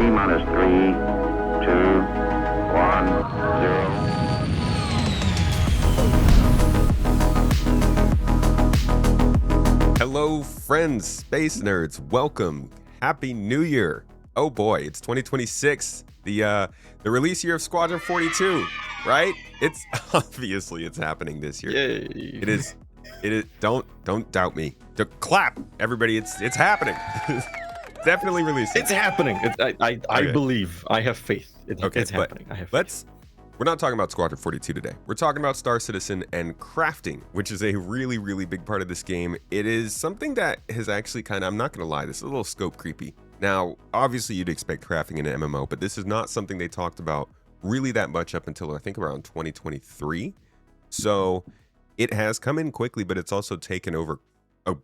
T-minus 3, 2, 1, 0. Hello, friends, space nerds. Welcome. Happy New Year. Oh boy, it's 2026, the release year of Squadron 42, right? It's obviously it's happening this year. Yay. It is. Don't doubt me. Clap, everybody. It's happening. Definitely releasing. It's happening. I Okay. believe. I have faith. It's happening. I have faith. We're not talking about Squadron 42 today. We're talking about Star Citizen and crafting, which is a really, really big part of this game. It is something that has actually I'm not going to lie, this is a little scope creepy. Now, obviously you'd expect crafting in an MMO, but this is not something they talked about really that much up until I think around 2023. So it has come in quickly, but it's also taken over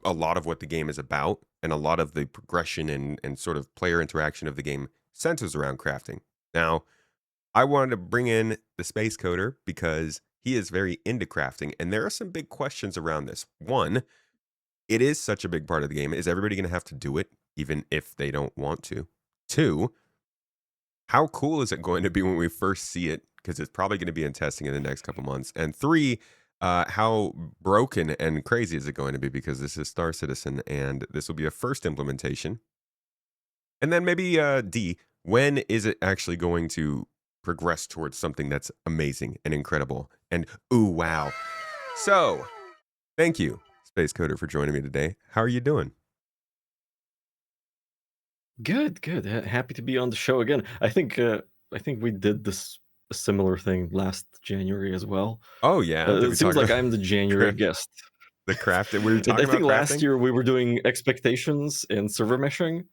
a lot of what the game is about, and a lot of the progression and sort of player interaction of the game centers around crafting. Now, I wanted to bring in TheSpaceCoder because he is very into crafting, and there are some big questions around this. One, it is such a big part of the game. Is everybody going to have to do it, even if they don't want to? Two, how cool is it going to be when we first see it? Because it's probably going to be in testing in the next couple months. And three, how broken and crazy is it going to be? Because this is Star Citizen, and this will be a first implementation. And then maybe D, when is it actually going to progress towards something that's amazing and incredible and ooh wow? So thank you, SpaceCoder, for joining me today. How are you doing? Good. Happy to be on the show again. I think we did this a similar thing last January as well. Oh yeah, did we It seems talk like about I'm the January guest. the craft? We were I talking think about last crafting. year we were doing expectations and server meshing,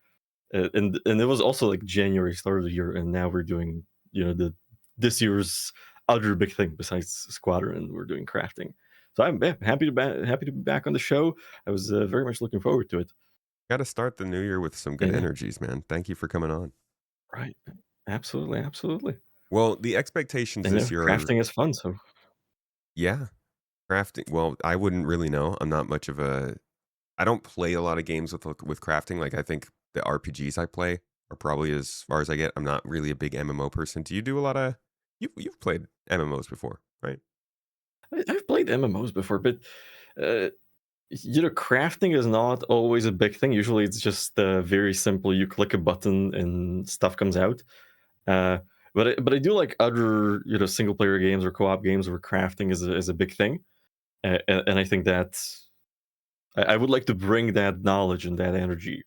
and it was also like January start of the year, and now we're doing this year's other big thing besides Squadron. We're doing crafting. So I'm happy to be back on the show. I was very much looking forward to it. Got to start the new year with some good Yeah. energies, man. Thank you for coming on. Right. Absolutely. Well, the expectations And this year are, crafting is fun, so yeah, crafting. Well, I wouldn't really know. I'm not much of I don't play a lot of games with crafting. Like, I think the RPGs I play are probably as far as I get. I'm not really a big MMO person. Do you do a lot of? You've played MMOs before, right? I've played MMOs before, but uh, crafting is not always a big thing. Usually, it's just very simple. You click a button and stuff comes out. Uh, but I do like other single player games or co-op games where crafting is a big thing, and I think that I would like to bring that knowledge and that energy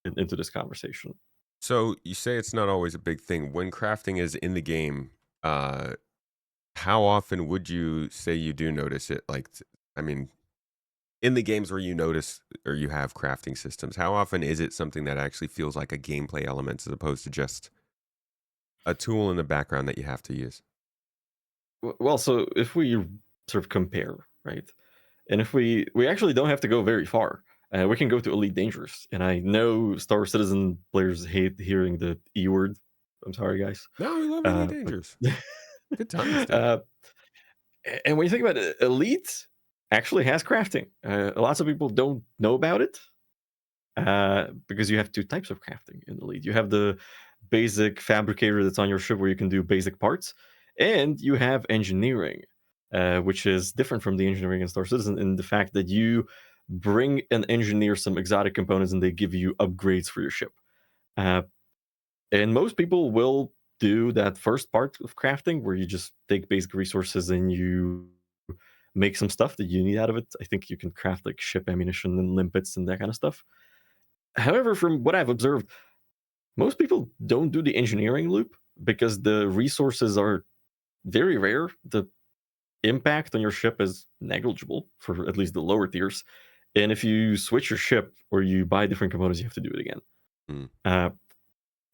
into this conversation. So you say it's not always a big thing when crafting is in the game. Uh, how often would you say you do notice it? Like, I mean, in the games where you notice or you have crafting systems, how often is it something that actually feels like a gameplay element as opposed to just a tool in the background that you have to use? Well, so if we sort of compare, right, and if we actually don't have to go very far, we can go to Elite Dangerous. And I know Star Citizen players hate hearing the E word. I'm sorry, guys. No, we love Elite But Dangerous. Good times, dude. and when you think about it, Elite actually has crafting. Lots of people don't know about it because you have two types of crafting in Elite. You have the basic fabricator that's on your ship where you can do basic parts, and you have engineering, which is different from the engineering in Star Citizen in the fact that you bring and engineer some exotic components and they give you upgrades for your ship. Uh, and most people will do that first part of crafting where you just take basic resources and you make some stuff that you need out of it. I think you can craft like ship ammunition and limpets and that kind of stuff. However, from what I've observed, most people don't do the engineering loop because the resources are very rare. The impact on your ship is negligible for at least the lower tiers. And if you switch your ship or you buy different components, you have to do it again. Mm.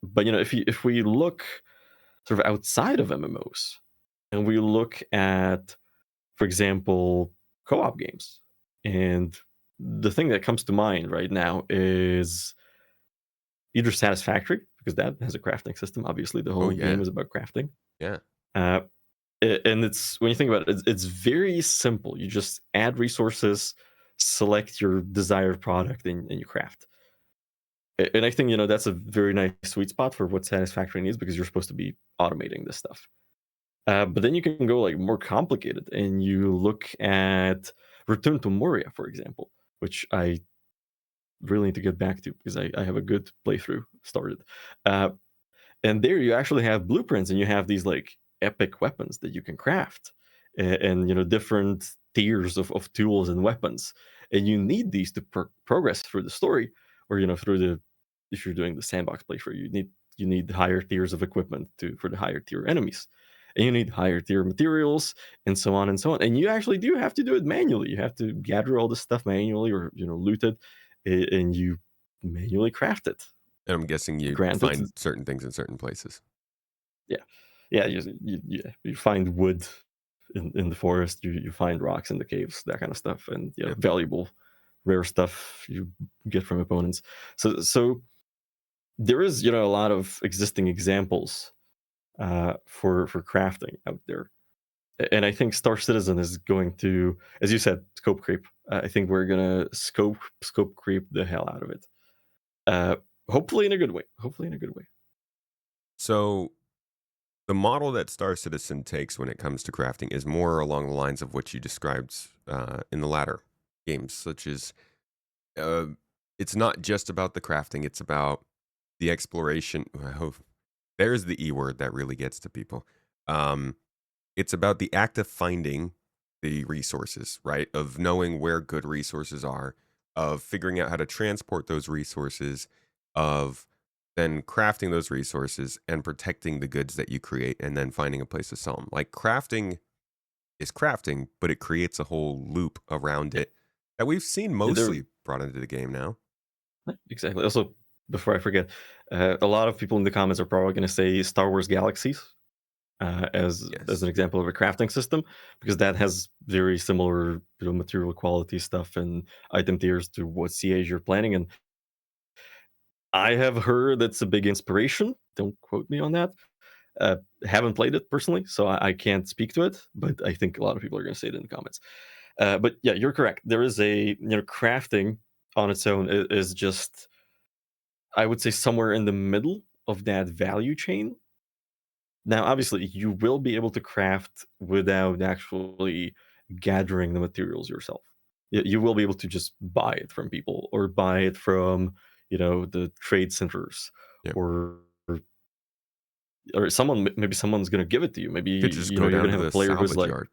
But if we look sort of outside of MMOs and we look at, for example, co-op games, and the thing that comes to mind right now is either Satisfactory, because that has a crafting system. Obviously, the whole yeah. game is about crafting. Yeah. And it's, when you think about it, it's very simple. You just add resources, select your desired product, and you craft. And I think that's a very nice sweet spot for what Satisfactory needs because you're supposed to be automating this stuff. But then you can go like more complicated, and you look at Return to Moria, for example, which I really need to get back to because I have a good playthrough started. Uh, and there you actually have blueprints, and you have these like epic weapons that you can craft, and different tiers of tools and weapons, and you need these to progress through the story, or through the if you're doing the sandbox playthrough, you need higher tiers of equipment for the higher tier enemies, and you need higher tier materials, and so on and so on. And you actually do have to do it manually. You have to gather all this stuff manually, or loot it, and you manually craft it. And I'm guessing you Granted, find certain things in certain places. yeah, yeah, you find wood in the forest, you find rocks in the caves, that kind of stuff, and Yeah. valuable, rare stuff you get from opponents. So there is a lot of existing examples for crafting out there. And I think Star Citizen is going to, as you said, scope creep. I think we're gonna scope creep the hell out of it. Uh, hopefully in a good way. Hopefully in a good way. So the model that Star Citizen takes when it comes to crafting is more along the lines of what you described in the latter games, such as uh, it's not just about the crafting; it's about the exploration. Oh, there's the E word that really gets to people. Um, it's about the act of finding the resources, right? Of knowing where good resources are, of figuring out how to transport those resources, of then crafting those resources and protecting the goods that you create and then finding a place to sell them. Like crafting is crafting, but it creates a whole loop around it that we've seen Yeah, mostly brought into the game now. exactly. Also, before I forget, a lot of people in the comments are probably going to say Star Wars Galaxies as Yes. an example of a crafting system, because that has very similar material quality stuff and item tiers to what CAs you're planning. And I have heard that's a big inspiration. Don't quote me on that. Haven't played it personally, so I can't speak to it. But I think a lot of people are going to say it in the comments. But yeah, you're correct. There is a crafting on its own is just, I would say, somewhere in the middle of that value chain. Now, obviously, you will be able to craft without actually gathering the materials yourself. You will be able to just buy it from people, or buy it from, the trade centers, Yeah. or maybe someone's going to give it to you. Maybe Could just go you're down going to to have a the player who's salvage like, yard.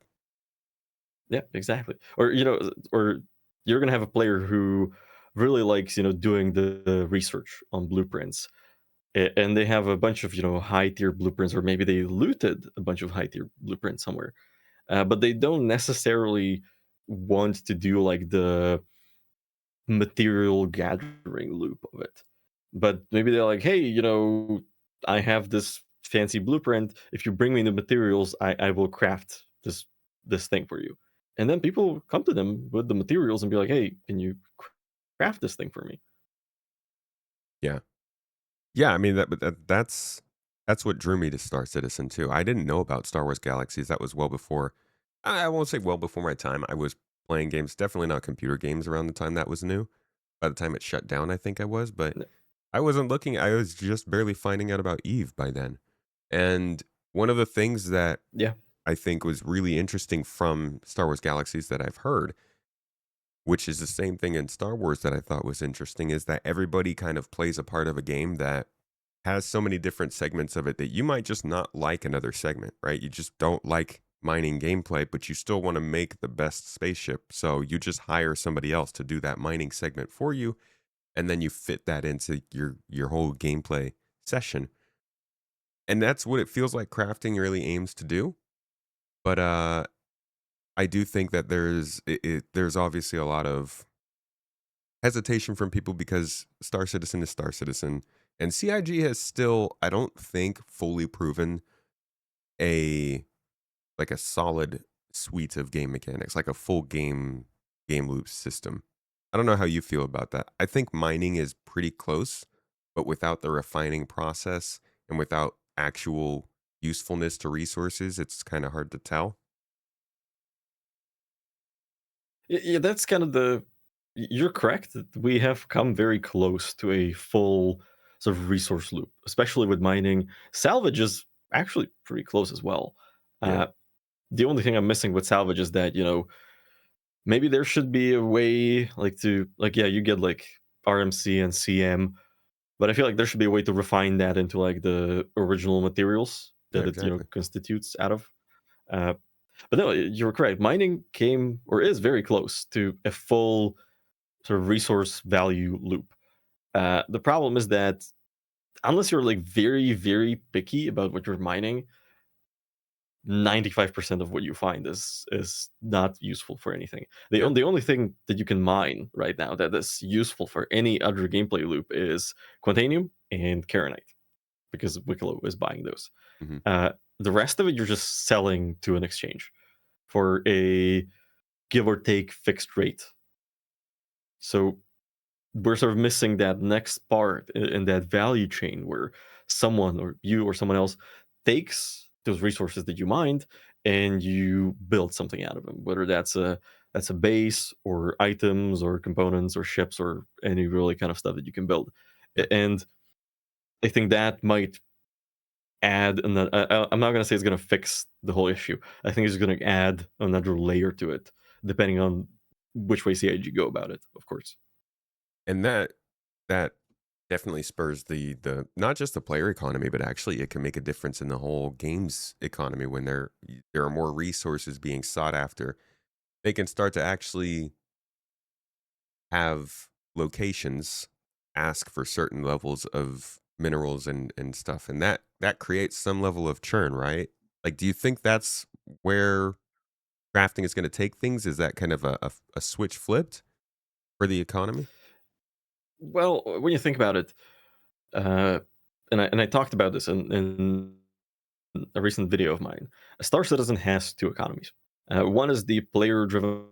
yeah, exactly. Or you're going to have a player who really likes, doing the research on blueprints, and they have a bunch of high tier blueprints, or maybe they looted a bunch of high tier blueprints somewhere, but they don't necessarily want to do like the material gathering loop of it. But maybe they're like, hey, I have this fancy blueprint. If you bring me the materials, I will craft this thing for you. And then people come to them with the materials and be like, hey, can you craft this thing for me? Yeah. Yeah, I mean that's what drew me to Star Citizen too. I didn't know about Star Wars Galaxies. That was well before. I won't say well before my time. I was playing games, definitely not computer games around the time that was new. By the time it shut down, I think I was, but I wasn't looking. I was just barely finding out about Eve by then. And one of the things that Yeah. I think was really interesting from Star Wars Galaxies that I've heard, which is the same thing in Star Wars that I thought was interesting, is that everybody kind of plays a part of a game that has so many different segments of it that you might just not like another segment, right? You just don't like mining gameplay, but you still want to make the best spaceship. So you just hire somebody else to do that mining segment for you, and then you fit that into your whole gameplay session. And that's what it feels like crafting really aims to do. But I do think that there's obviously a lot of hesitation from people because Star Citizen is Star Citizen, and CIG has still, I don't think, fully proven a like a solid suite of game mechanics, like a full game loop system. I don't know how you feel about that. I think mining is pretty close, but without the refining process and without actual usefulness to resources, it's kind of hard to tell. Yeah, that's kind of the you're correct. We have come very close to a full sort of resource loop, especially with mining. Salvage is actually pretty close as well. Yeah, Uh, the only thing I'm missing with salvage is that maybe there should be a way yeah, you get like RMC and CM, but I feel like there should be a way to refine that into like the original materials yeah, that it exactly. constitutes out of. Uh, but no, you're correct. Mining came or is very close to a full sort of resource value loop. The problem is that unless you're like very, very picky about what you're mining, 95% of what you find is not useful for anything. Yeah. The only thing that you can mine right now that is useful for any other gameplay loop is Quantanium and Karenite, because Wicklow is buying those. Hmm. Uh, the rest of it you're just selling to an exchange for a give or take fixed rate. So we're sort of missing that next part in that value chain where someone or you or someone else takes those resources that you mined and you build something out of them, whether that's a base or items or components or ships or any really kind of stuff that you can build. Yeah. And I think that might add I'm not going to say it's going to fix the whole issue. I think it's going to add another layer to it depending on which way CIG go about it, of course. And that definitely spurs the not just the player economy, but actually it can make a difference in the whole game's economy when there are more resources being sought after. They can start to actually have locations ask for certain levels of minerals and stuff, and that creates some level of churn, right? Like, do you think that's where crafting is going to take things? Is that kind of a switch flipped for the economy? Well, when you think about it, uh, and I talked about this in a recent video of mine. Star Citizen has two economies. One is the player-driven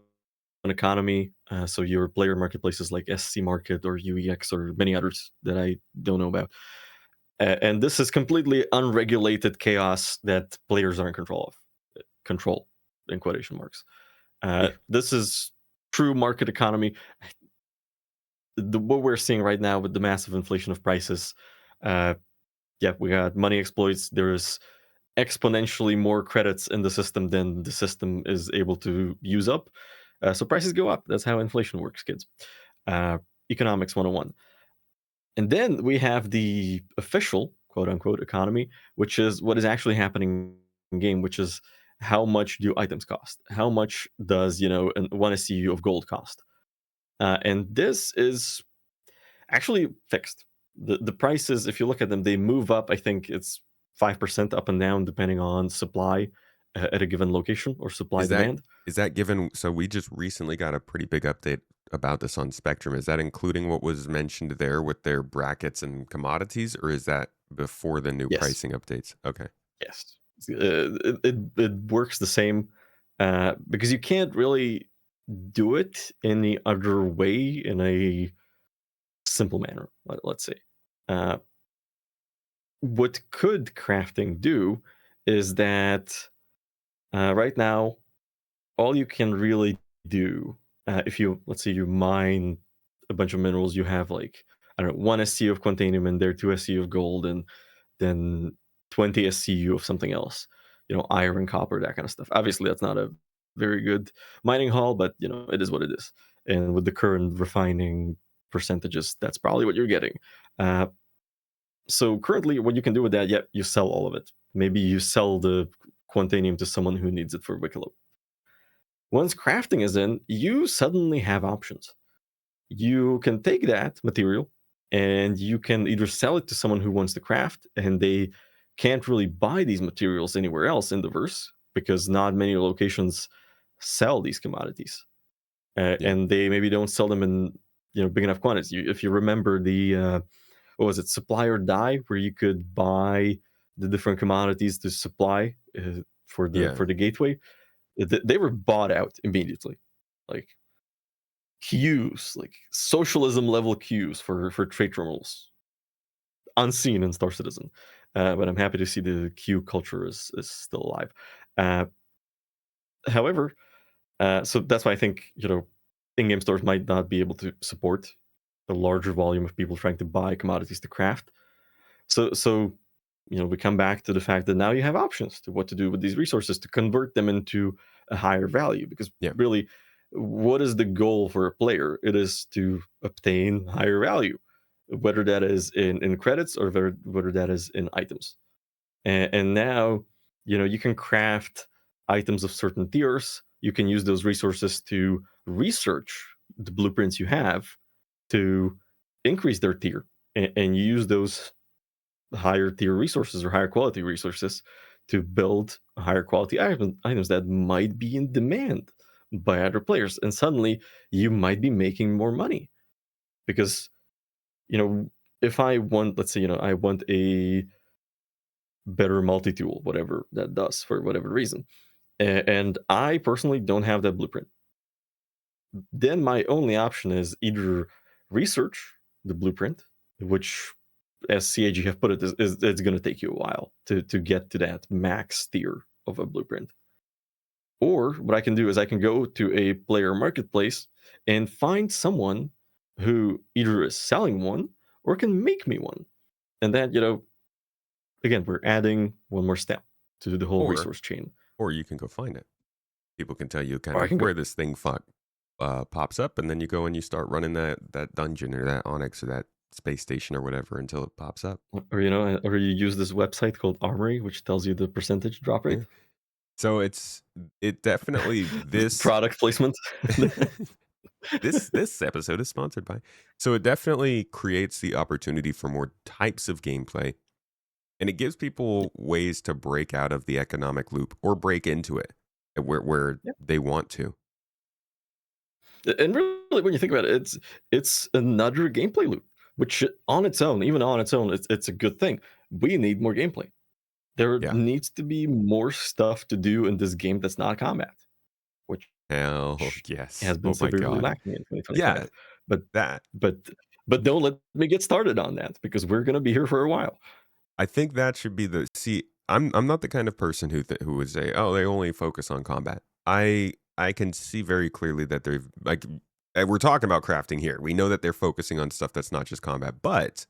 economy, so your player marketplaces like SC Market or UEX or many others that I don't know about. And this is completely unregulated chaos that players are in control of. Control, in quotation marks. Yeah. This is true market economy. What we're seeing right now with the massive inflation of prices, uh, yeah, we got money exploits. There's exponentially more credits in the system than the system is able to use up. So prices go up. That's how inflation works, kids. Uh, Economics 101. And then we have the official quote unquote economy, which is what is actually happening in game, which is how much do items cost? How much does, one SCU of gold cost? And this is actually fixed. The prices, if you look at them, they move up. I think it's 5% up and down depending on supply at a given location or supply Is that demand. is that given so we just recently got a pretty big update about this on Spectrum. Is that including what was mentioned there with their brackets and commodities, or is that before the new Yes, pricing updates? Okay. yes. It works the same because you can't really do it any other way in a simple manner. Let's say. Uh, what could crafting do is that right now all you can really do if you let's say you mine a bunch of minerals, you have like I don't know 1 SCU of quantanium in there, 2 SCU of gold, and then 20 SCU of something else, iron, copper, that kind of stuff. Obviously that's not a very good mining haul, but it is what it is, and with the current refining percentages that's probably what you're getting. So currently what you can do with that, yeah, you sell all of it. Maybe you sell the quantanium to someone who needs it for Wicklow. Once crafting is in, you suddenly have options. You can take that material and you can either sell it to someone who wants to craft and they can't really buy these materials anywhere else in the verse because not many locations sell these commodities. Yeah. And they maybe don't sell them in big enough quantities. If you remember the what was it, supply or die, where you could buy the different commodities to supply Yeah. for the gateway, they were bought out immediately, like queues, like socialism level queues for trade terminals, unseen in Star Citizen. But I'm happy to see the queue culture is still alive. Uh, However, so that's why I think in-game stores might not be able to support a larger volume of people trying to buy commodities to craft. So we come back to the fact that now you have options to what to do with these resources to convert them into a higher value. Because Yeah. really, what is the goal for a player? It is to obtain higher value, whether that is in credits or whether that is in items. And now, you can craft items of certain tiers. You can use those resources to research the blueprints you have to increase their tier and use those higher tier resources or higher quality resources to build higher quality items that might be in demand by other players. And suddenly you might be making more money because, if I want, let's say, I want a better multi-tool, whatever that does for whatever reason. And I personally don't have that blueprint. Then my only option is either research the blueprint, which, as CAG have put it, is it's going to take you a while to get to that max tier of a blueprint. Or what I can do is I can go to a player marketplace and find someone who either is selling one or can make me one. And that, again, we're adding one more step to the whole Or resource chain. or you can go find it. People can tell you kind Or I of can go, where this thing pops up, and then you go and you start running that dungeon or that Onyx or that space station or whatever until it pops up. or or you use this website called Armory, which tells you the percentage drop Yeah. rate. So it definitely this Product placement. this episode is sponsored by. So it definitely creates the opportunity for more types of gameplay, and it gives people ways to break out of the economic loop or break into it where Yeah. they want to. And really, when you think about it, it's another gameplay loop, which on its own, even on its own, it's a good thing. We need more gameplay. There Yeah. needs to be more stuff to do in this game that's not combat, which Hell yes. has been Oh my severely god. lacking in Yeah, 2025. But that but but don't let me get started on that because we're going to be here for a while. I think that should be the see. I'm not the kind of person who would say, "Oh, they only focus on combat." I can see very clearly that they've like we're talking about crafting here. We know that they're focusing on stuff that's not just combat, but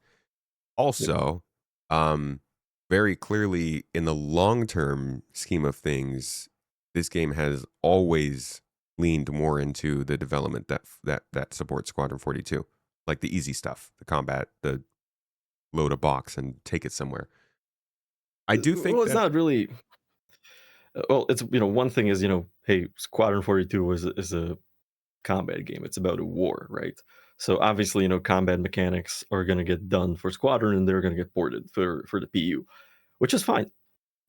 Yeah. also, um, very clearly in the long term scheme of things, this game has always leaned more into the development that supports Squadron 42, like the easy stuff, the combat, the load a box and take it somewhere. I do think Well, it's that not really. Well, it's one thing is hey, Squadron 42 is a combat game. It's about a war, right? So obviously, combat mechanics are going to get done for Squadron, and they're going to get ported for the PU, which is fine.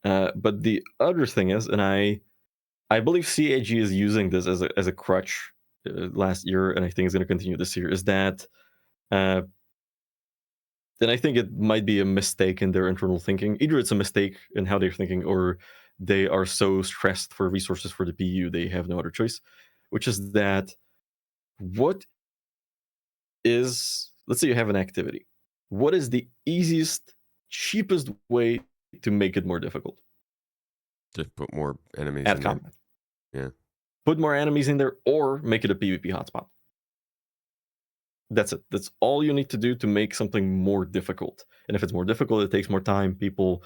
But the other thing is, and I believe CAG is using this as a crutch last year, and I think it's going to continue this year. Is that uh, then I think it might be a mistake in their internal thinking. Either it's a mistake in how they're thinking, or they are so stressed for resources for the PU they have no other choice. Which is that what is, let's say you have an activity. What is the easiest, cheapest way to make it more difficult? just put more enemies Add in there. combat. Yeah. Put more enemies in there or make it a PvP hotspot. That's it. That's all you need to do to make something more difficult. And if it's more difficult, it takes more time. People,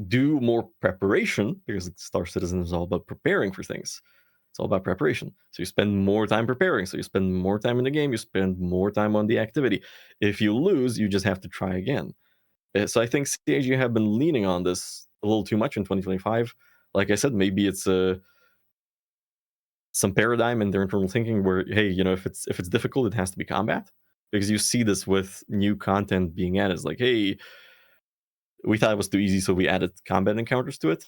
do more preparation because Star Citizen is all about preparing for things. It's all about preparation. So you spend more time preparing. So you spend more time in the game. You spend more time on the activity. If you lose, you just have to try again. So I think CAG have been leaning on this a little too much in 2025. Like I said, maybe it's some paradigm in their internal thinking where, hey, if it's difficult, it has to be combat. Because you see this with new content being added. It's like, hey, we thought it was too easy, so we added combat encounters to it.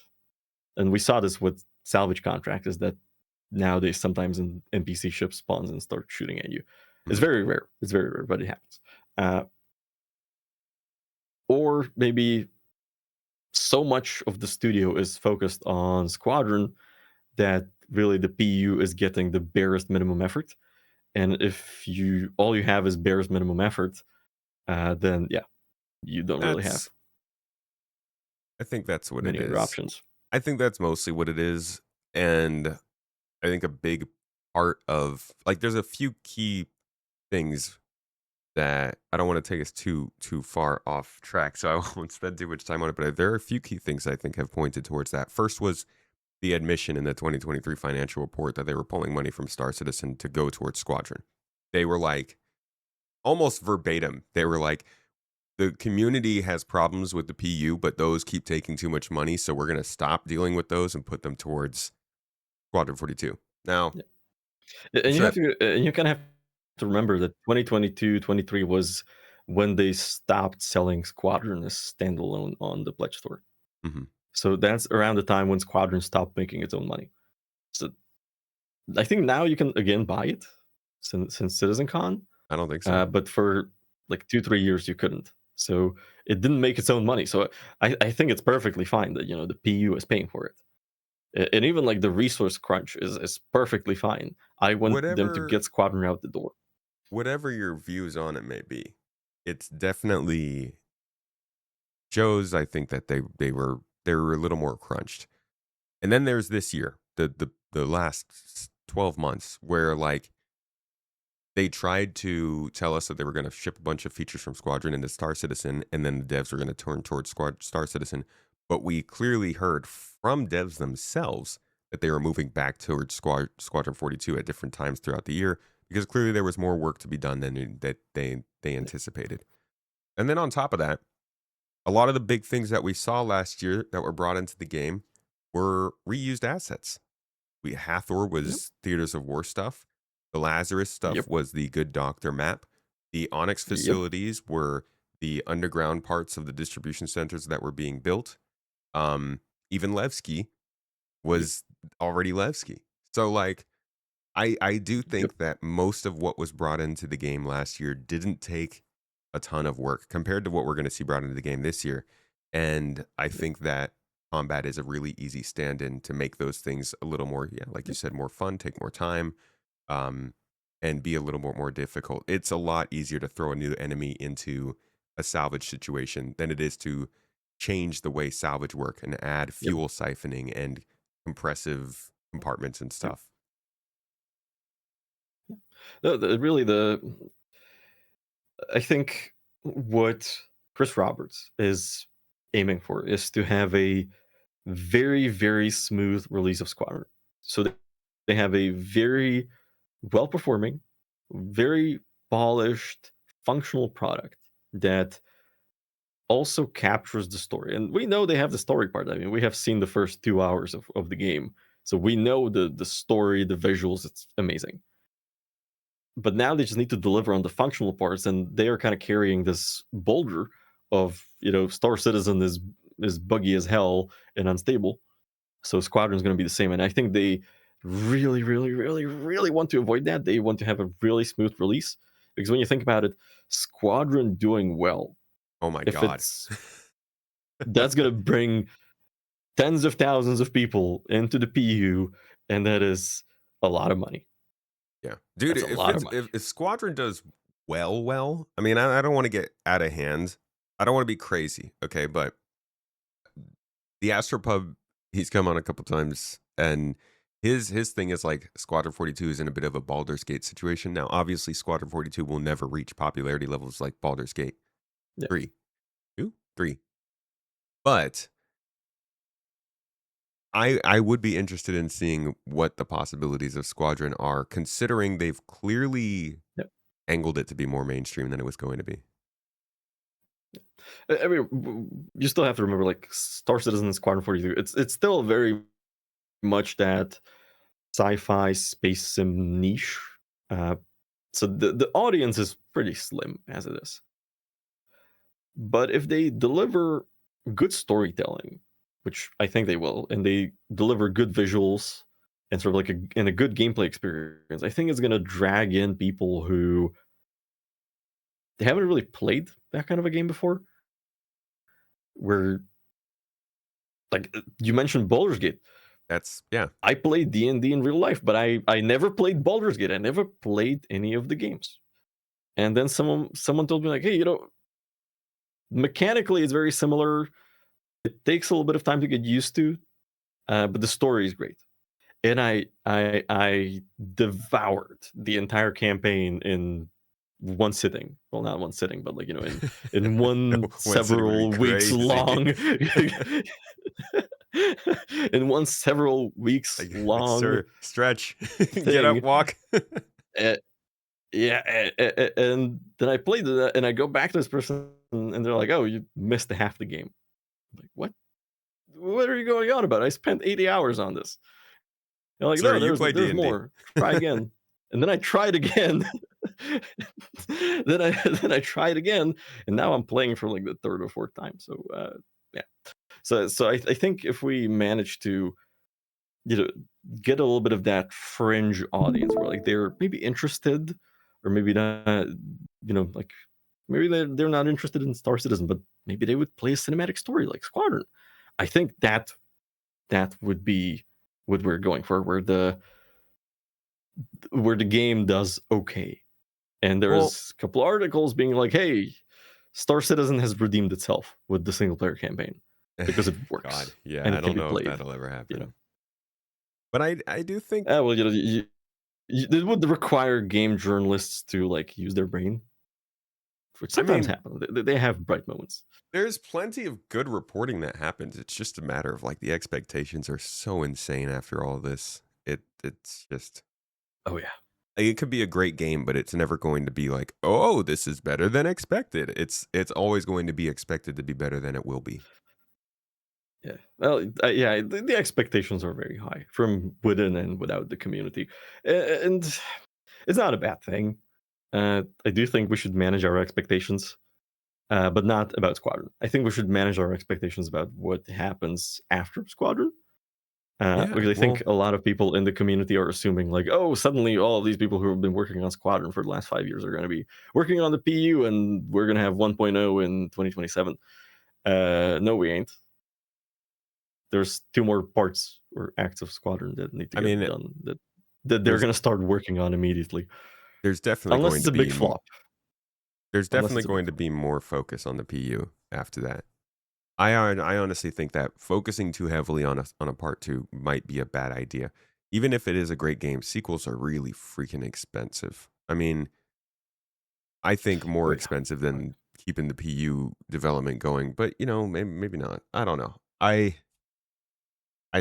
And we saw this with salvage contracts, is that nowadays sometimes an NPC ship spawns and starts shooting at you. It's Mhm. very rare. It's very rare, but it happens. Or maybe so much of the studio is focused on Squadron that really the PU is getting the barest minimum effort. And if all you have is barest minimum effort, then yeah, you don't really have I think that's what it many other is. options. I think that's mostly what it is. And I think a big part of like there's a few key things that I don't want to take us too far off track, so I won't spend too much time on it. But there are a few key things I think have pointed towards that. First was the admission in the 2023 financial report that they were pulling money from Star Citizen to go towards Squadron. They were like almost verbatim. They were like, the community has problems with the PU, but those keep taking too much money, so we're going to stop dealing with those and put them towards Squadron 42. Now, I'm And you sure have to, and you kind of have to remember that 2022, 23 was when they stopped selling Squadron as standalone on the Pledge Store. mhm. So that's around the time when Squadron stopped making its own money. So I think now you can again buy it since CitizenCon, I don't think so. but for like 2-3 years you couldn't. So it didn't make its own money. So I think it's perfectly fine that the PU is paying for it. And even like the resource crunch is perfectly fine. I want them to Whatever get Squadron out the door. whatever your views on it may be, it's definitely shows I think that they were a little more crunched. And then there's this year, the last 12 months where like they tried to tell us that they were going to ship a bunch of features from Squadron into Star Citizen, and then the devs were going to turn towards Star Citizen. But we clearly heard from devs themselves that they were moving back towards Squadron 42 at different times throughout the year because clearly there was more work to be done than that they anticipated. And then on top of that, a lot of the big things that we saw last year that were brought into the game were reused assets. Hathor Yep. was Theaters of War stuff. The Lazarus stuff Yep. was the Good Doctor map. The Onyx Yep. facilities were the underground parts of the distribution centers that were being built. Even Levski Yep. was already Levski. So like I do Yep. think that most of what was brought into the game last year didn't take a ton of work compared to what we're going to see brought into the game this year. And I Yep. think that combat is a really easy stand-in to make those things a little more, yeah, like you Yep. said, more fun, take more time, um, and be a little more difficult. It's a lot easier to throw a new enemy into a salvage situation than it is to change the way salvage work and add Yep. fuel siphoning and compressive compartments and Yep. stuff. Really, I think what Chris Roberts is aiming for is to have a very, very smooth release of Squadron. So they have a very well performing, very polished, functional product that also captures the story. And we know they have the story part. I mean, we have seen the first 2 hours of the game. So we know the story, the visuals, it's amazing. But now they just need to deliver on the functional parts, and they are kind of carrying this boulder of Star Citizen is buggy as hell and unstable. So Squadron is going to be the same, and I think they really, really, really, really want to avoid that. They want to have a really smooth release because when you think about it, Squadron doing well, Oh my if God. it's that's going to bring tens of thousands of people into the PU, and that is a lot of money. Yeah, dude. That's a If lot of it's money. if Squadron does well, I mean, I don't want to get out of hand. I don't want to be crazy, okay? But the Astropub, he's come on a couple times, and his thing is like Squadron 42 is in a bit of a Baldur's Gate situation. Now, obviously, Squadron 42 will never reach popularity levels like Baldur's Gate Yeah. 3, 2, 3, but I would be interested in seeing what the possibilities of Squadron are, considering they've clearly Yeah. angled it to be more mainstream than it was going to be. I mean, you still have to remember, like Star Citizen and Squadron 42. It's still very much that sci-fi space sim niche. Uh, so the audience is pretty slim as it is. But if they deliver good storytelling, which I think they will, and they deliver good visuals and sort of like a good gameplay experience, I think it's gonna drag in people who they haven't really played that kind of a game before. Where like you mentioned Baldur's Gate. That's yeah. I played D&D in real life, but I never played Baldur's Gate. I never played any of the games. And then someone told me like, hey, mechanically it's very similar. It takes a little bit of time to get used to, but the story is great. and I devoured the entire campaign in one sitting. Well, not one sitting, but like in one One city would be several weeks crazy. long. In one several weeks Like, long sir, stretch, get up, thing. walk. Uh, yeah, and then I played it, and I go back to this person, and they're like, "Oh, you missed half the game." I'm like, what? What are you going on about? I spent 80 hours on this. They're like, Sir, no, you there's play there's D&D. more. Try again. And then I tried again. then I tried again, and now I'm playing for like the third or fourth time. So yeah. So I think if we manage to you know get a little bit of that fringe audience where like they're maybe interested or maybe not, like maybe they're not interested in Star Citizen, but maybe they would play a cinematic story like Squadron. I think that would be what we're going for, where the game does okay. And Well, there's a couple articles being like, hey, Star Citizen has redeemed itself with the single player campaign because it God, works yeah, and I it can don't be know if played. that'll ever You know, happen. But I do think well, it would require game journalists to like use their brain, which I sometimes mean, happens. They have bright moments. there's plenty of good reporting that happens. It's just a matter of like the expectations are so insane after all this. It's just Oh yeah, like, it could be a great game, but it's never going to be like, oh, this is better than expected. It's always going to be expected to be better than it will be. yeah. Well, yeah. The expectations are very high from within and without the community, and it's not a bad thing. I do think we should manage our expectations, but not about Squadron. I think we should manage our expectations about what happens after Squadron. Yeah, Because I think well, a lot of people in the community are assuming, like, oh, suddenly all of these people who have been working on Squadron for the last 5 years are going to be working on the PU, and we're going to have 1.0 in 2027. No, we ain't. There's two more parts or acts of Squadron that need to I get mean, done that they're there's going to start working on immediately, there's definitely unless going it's to a big be flop. there's Unless definitely it's a big going to flop. be more focus on the PU after that. I honestly think that focusing too heavily on a part two might be a bad idea. Even if it is a great game, sequels are really freaking expensive. I mean, I think Oh more yeah. expensive Oh, yeah. than keeping the PU development going, but maybe not. I don't know. I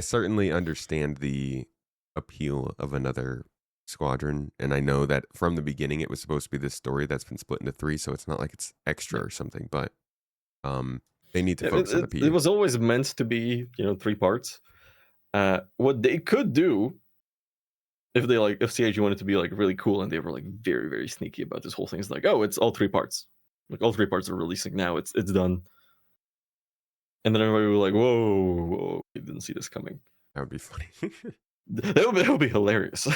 certainly understand the appeal of another Squadron, and I know that from the beginning it was supposed to be this story that's been split into three, so it's not like it's extra Yeah. or something, but um they need to Yeah, focus on the it PU. was always meant to be, three parts. What they could do if CIG wanted to be like really cool and they were like very very sneaky about this whole thing, is like, oh, it's all three parts. Like all three parts are releasing now. It's done. And then everybody was like, whoa, whoa, we didn't see this coming. That would be funny. That would be hilarious.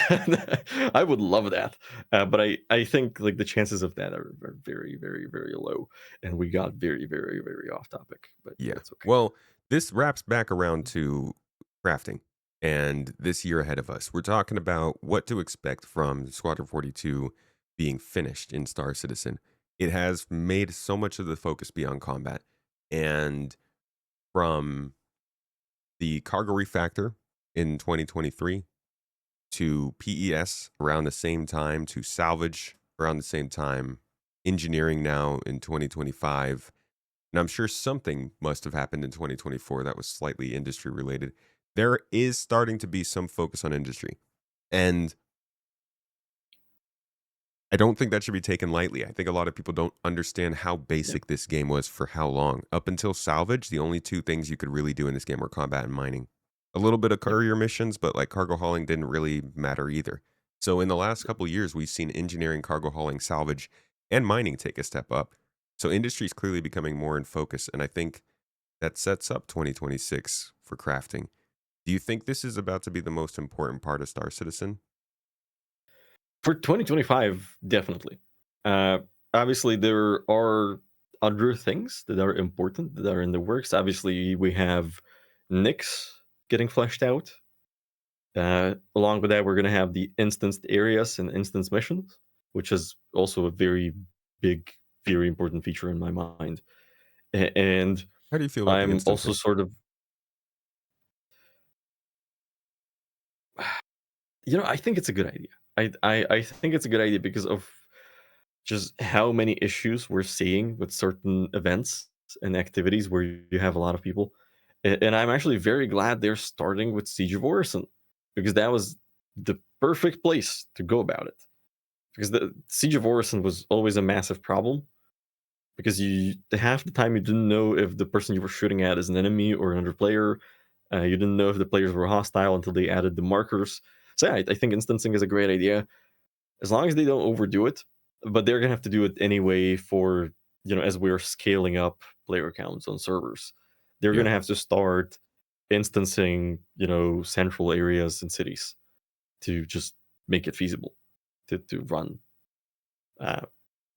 I would love that. But I think like the chances of that are very very very low. And we got very very very off topic, but Yeah. that's okay. Well, this wraps back around to crafting and this year ahead of us. We're talking about what to expect from Squadron 42 being finished in Star Citizen. It has made so much of the focus be on combat. And from the cargo refactor in 2023 to PES around the same time to salvage around the same time, engineering now in 2025. And I'm sure something must have happened in 2024 that was slightly industry related. There is starting to be some focus on industry. And I don't think that should be taken lightly. I think a lot of people don't understand how Yeah. basic this game was for how long. Up until salvage, the only two things you could really do in this game were combat and mining. A little bit of Yep. courier missions, but like cargo hauling didn't really matter either. So in the last couple of years, we've seen engineering, cargo hauling, salvage, and mining take a step up. So industry is clearly becoming more in focus, and I think that sets up 2026 for crafting. Do you think this is about to be the most important part of Star Citizen? For 2025, definitely. Uh, Obviously, there are other things that are important that are in the works. Obviously, we have Nyx getting fleshed out. Along with that, we're going to have the instanced areas and instance missions, which is also a very big, very important feature in my mind. And How do you feel about the I'm instance also thing? sort of I think it's a good idea. I think it's a good idea because of just how many issues we're seeing with certain events and activities where you have a lot of people. And I'm actually very glad they're starting with Siege of Orison, because that was the perfect place to go about it. Because the Siege of Orison was always a massive problem, because half the time you didn't know if the person you were shooting at is an enemy or another player. You didn't know if the players were hostile until they added the markers. So yeah, I think instancing is a great idea, as long as they don't overdo it. But they're gonna have to do it anyway for, as we're scaling up player counts on servers. They're Yeah. gonna have to start instancing, central areas and cities to just make it feasible to run. Uh,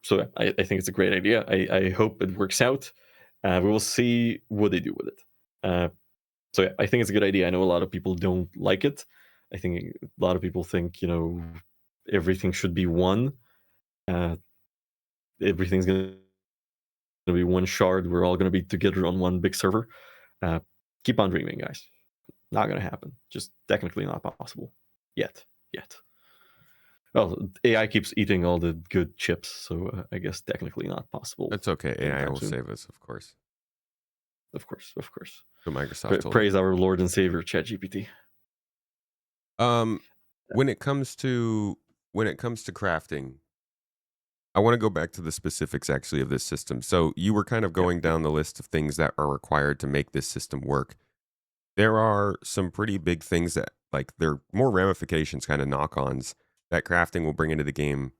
so yeah, I think it's a great idea. I hope it works out. We will see what they do with it. So yeah, I think it's a good idea. I know a lot of people don't like it. I think a lot of people think, everything should be one. Uh, Everything's going to be one shard. We're all going to be together on one big server. Uh, Keep on dreaming, guys. Not going to happen. Just technically not possible yet. Well, AI keeps eating all the good chips, so I guess technically not possible. That's okay. AI anytime will soon. save us, of course. Of course. So Microsoft told Praise our Lord and Savior, ChatGPT. When it comes to crafting, I want to go back to the specifics actually of this system. So you were kind of going down the list of things that are required to make this system work. There are some pretty big things that, like, they're more ramifications, kind of knock-ons, that crafting will bring into the game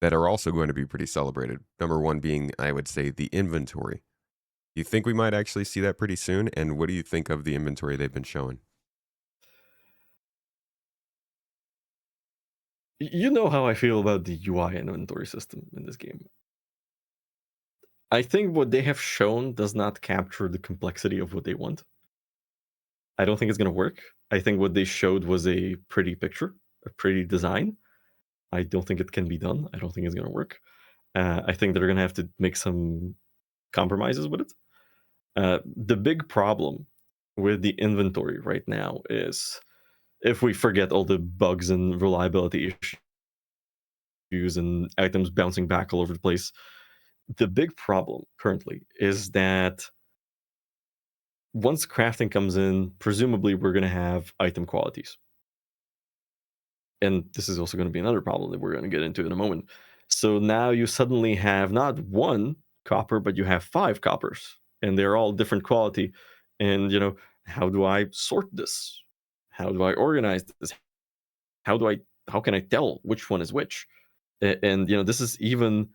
that are also going to be pretty celebrated. Number one being, I would say, the inventory. You think we might actually see that pretty soon? And what do you think of the inventory they've been showing? You know how I feel about the UI and inventory system in this game. I think what they have shown does not capture the complexity of what they want. I don't think it's going to work. I think what they showed was a pretty picture, a pretty design. I don't think it can be done. I don't think it's going to work. I think they're going to have to make some compromises with it. The big problem with the inventory right now is, if we forget all the bugs and reliability issues and items bouncing back all over the place, the big problem currently is that once crafting comes in, presumably we're going to have item qualities. And this is also going to be another problem that we're going to get into in a moment. So now you suddenly have not one copper, but you have 5 coppers, and they're all different quality. And, how do I sort this? How do I organize this? How can I tell which one is which? And, this is even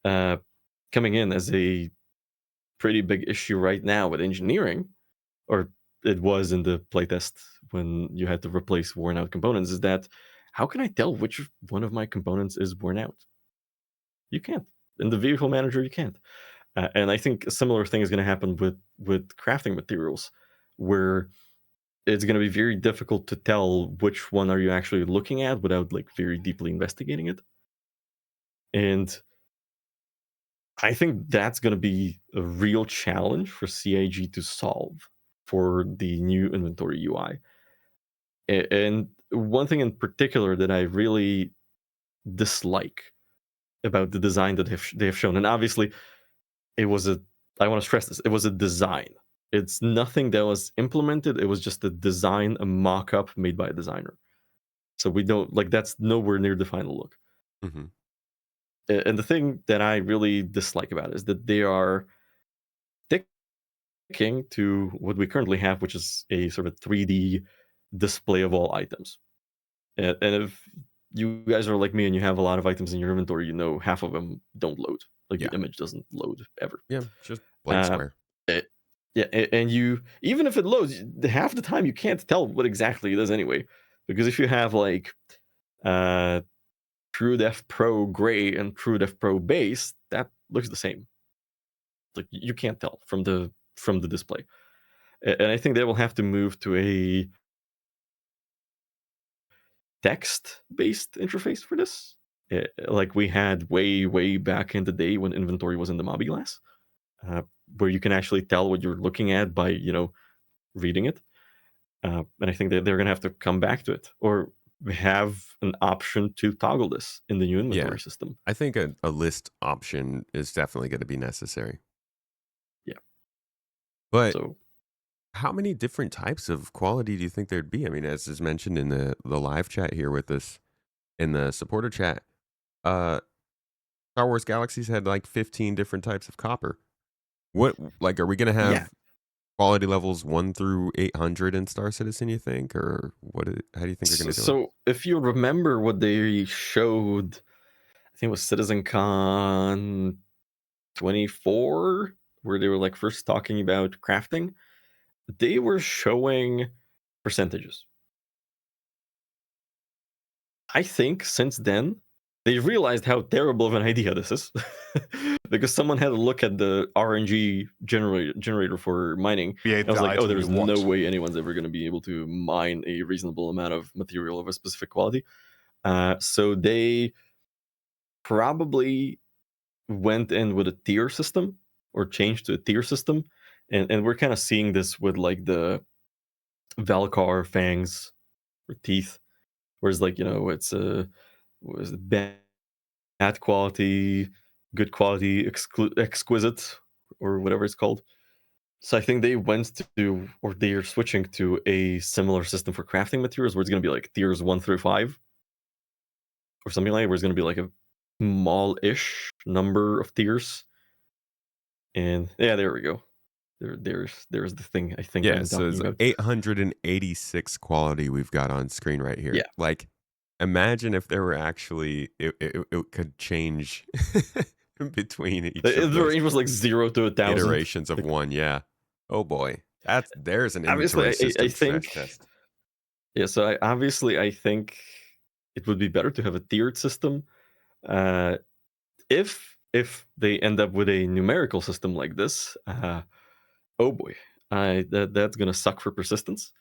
coming in as a pretty big issue right now with engineering, or it was in the playtest when you had to replace worn out components, is that how can I tell which one of my components is worn out? You can't. In the vehicle manager, you can't. And I think a similar thing is going to happen with crafting materials, where it's going to be very difficult to tell which one are you actually looking at without like very deeply investigating it. And I think that's going to be a real challenge for CIG to solve for the new inventory UI. And one thing in particular that I really dislike about the design that they have shown, and obviously it was I want to stress this, it was a design. It's nothing that was implemented. It was just a design, a mock-up made by a designer. So we don't, like, that's nowhere near the final look. Mm-hmm. And the thing that I really dislike about it is that they are sticking to what we currently have, which is a sort of 3D display of all items. And if you guys are like me and you have a lot of items in your inventory, half of them don't load. Like Yeah. the image doesn't load ever. Yeah, just blank Uh, square. yeah, and you, even if it loads, half the time you can't tell what exactly it is anyway. Because if you have like TrueDepth Pro Gray and TrueDepth Pro Base, that looks the same. Like you can't tell from the display. And I think they will have to move to a text-based interface for this, like we had way back in the day when inventory was in the Mobiglass, where you can actually tell what you're looking at by reading it. And I think that they're going to have to come back to it, or have an option to toggle this in the new inventory system. I think a list option is definitely going to be necessary. Yeah. But So how many different types of quality do you think there'd be? I mean, as is mentioned in the live chat here with us in the supporter chat, Star Wars Galaxies had like 15 different types of copper. What, like, are we going to yeah, have quality levels 1 through 800 in Star Citizen, you think? Or how do you think they're going to do it? so if you remember what they showed, I think it was CitizenCon 24, where they were like first talking about crafting. They were showing percentages. I think since then they realized how terrible of an idea this is, because someone had a look at the RNG generator for mining. Be And I was like, oh, item there's you want. no way anyone's ever going to be able to mine a reasonable amount of material of a specific quality. So they probably went in with a tier system, or changed to a tier system. And we're kind of seeing this with like the Valkar fangs or teeth, whereas like, it's a was it bad quality, good quality, exquisite, or whatever it's called. So I think they went to, or they're switching to a similar system for crafting materials, where it's going to be like tiers 1 through 5, or something like that, where it's going to be like a small-ish number of tiers. And yeah, there we go. There's the thing I think Yeah, I'm so talking it's about. 886 quality we've got on screen right here. Yeah. Like, imagine if there were actually, it could change between each The of those range was like 0 to 1,000 iterations of like, one. Yeah. Oh boy. There's an obviously inventory I system think stress test. Yeah, so I think it would be better to have a tiered system. Uh, if they end up with a numerical system like this, oh boy, that's gonna suck for persistence.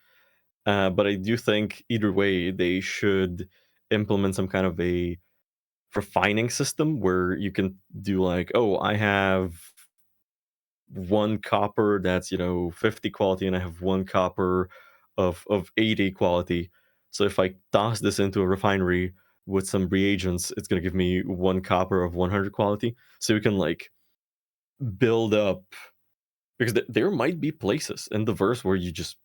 But I do think either way they should implement some kind of a refining system where you can do like, oh, I have one copper that's 50 quality, and I have one copper of 80 quality. So if I toss this into a refinery with some reagents, it's going to give me one copper of 100 quality. So you can like build up, because there might be places in the verse where you just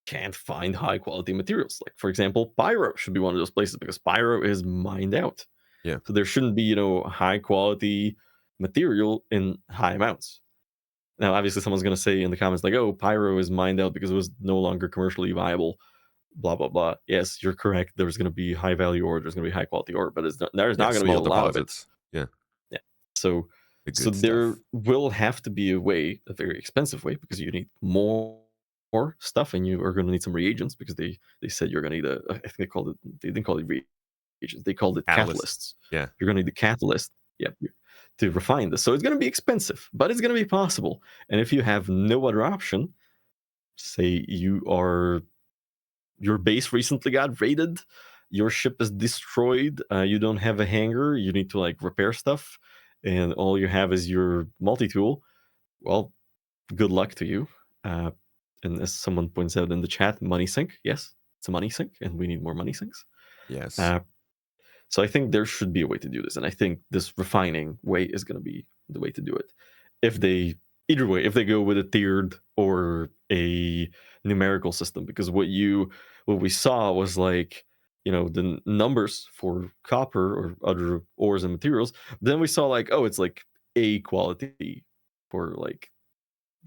can't find high quality materials. Like, for example, pyro should be one of those places, because pyro is mined out. Yeah. So there shouldn't be high quality material in high amounts. Now, obviously, someone's going to say in the comments, like, oh, pyro is mined out because it was no longer commercially viable, blah, blah, blah. Yes, you're correct. There's going to be high value ore, there's going to be high quality ore, but there's not going to be a Small lot of it. deposits. Yeah. Yeah. So The good there stuff. will have to be a very expensive way, because you need more stuff, and you are going to need some reagents, because they said you're going to need I think they didn't call it reagents, they called it Catalyst. catalysts. Yeah. You're going to need the catalyst. Yep. To refine this. So it's going to be expensive, but it's going to be possible. And if you have no other option, say your base recently got raided, your ship is destroyed, you don't have a hangar, you need to like repair stuff, and all you have is your multi-tool, well, good luck to you. And as someone points out in the chat, money sink. Yes, it's a money sink, and we need more money sinks. Yes. So I think there should be a way to do this, and I think this refining way is going to be the way to do it. Either way, if they go with a tiered or a numerical system, because what we saw was like, the numbers for copper or other ores and materials. Then we saw like, oh, it's like A quality for like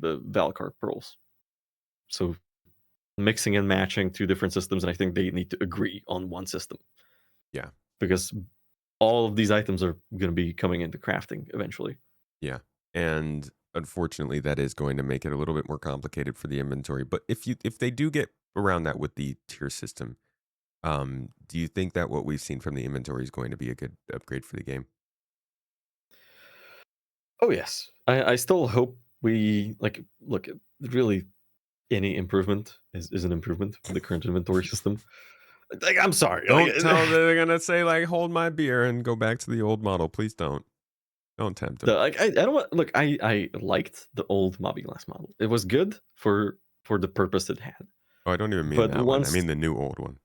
the Valkar pearls. So mixing and matching two different systems, and I think they need to agree on one system. Yeah. Because all of these items are going to be coming into crafting eventually. Yeah. And unfortunately, that is going to make it a little bit more complicated for the inventory. But if they do get around that with the tier system, do you think that what we've seen from the inventory is going to be a good upgrade for the game? Oh yes, I still hope we like look. Really, any improvement is an improvement for the current inventory system. Like, I'm sorry. Don't like, tell they're gonna say like hold my beer and go back to the old model. Please don't. Don't tempt them. I don't want. Look, I liked the old Mobby Glass model. It was good for the purpose it had. Oh, I don't even mean But that one. I once mean the new old one.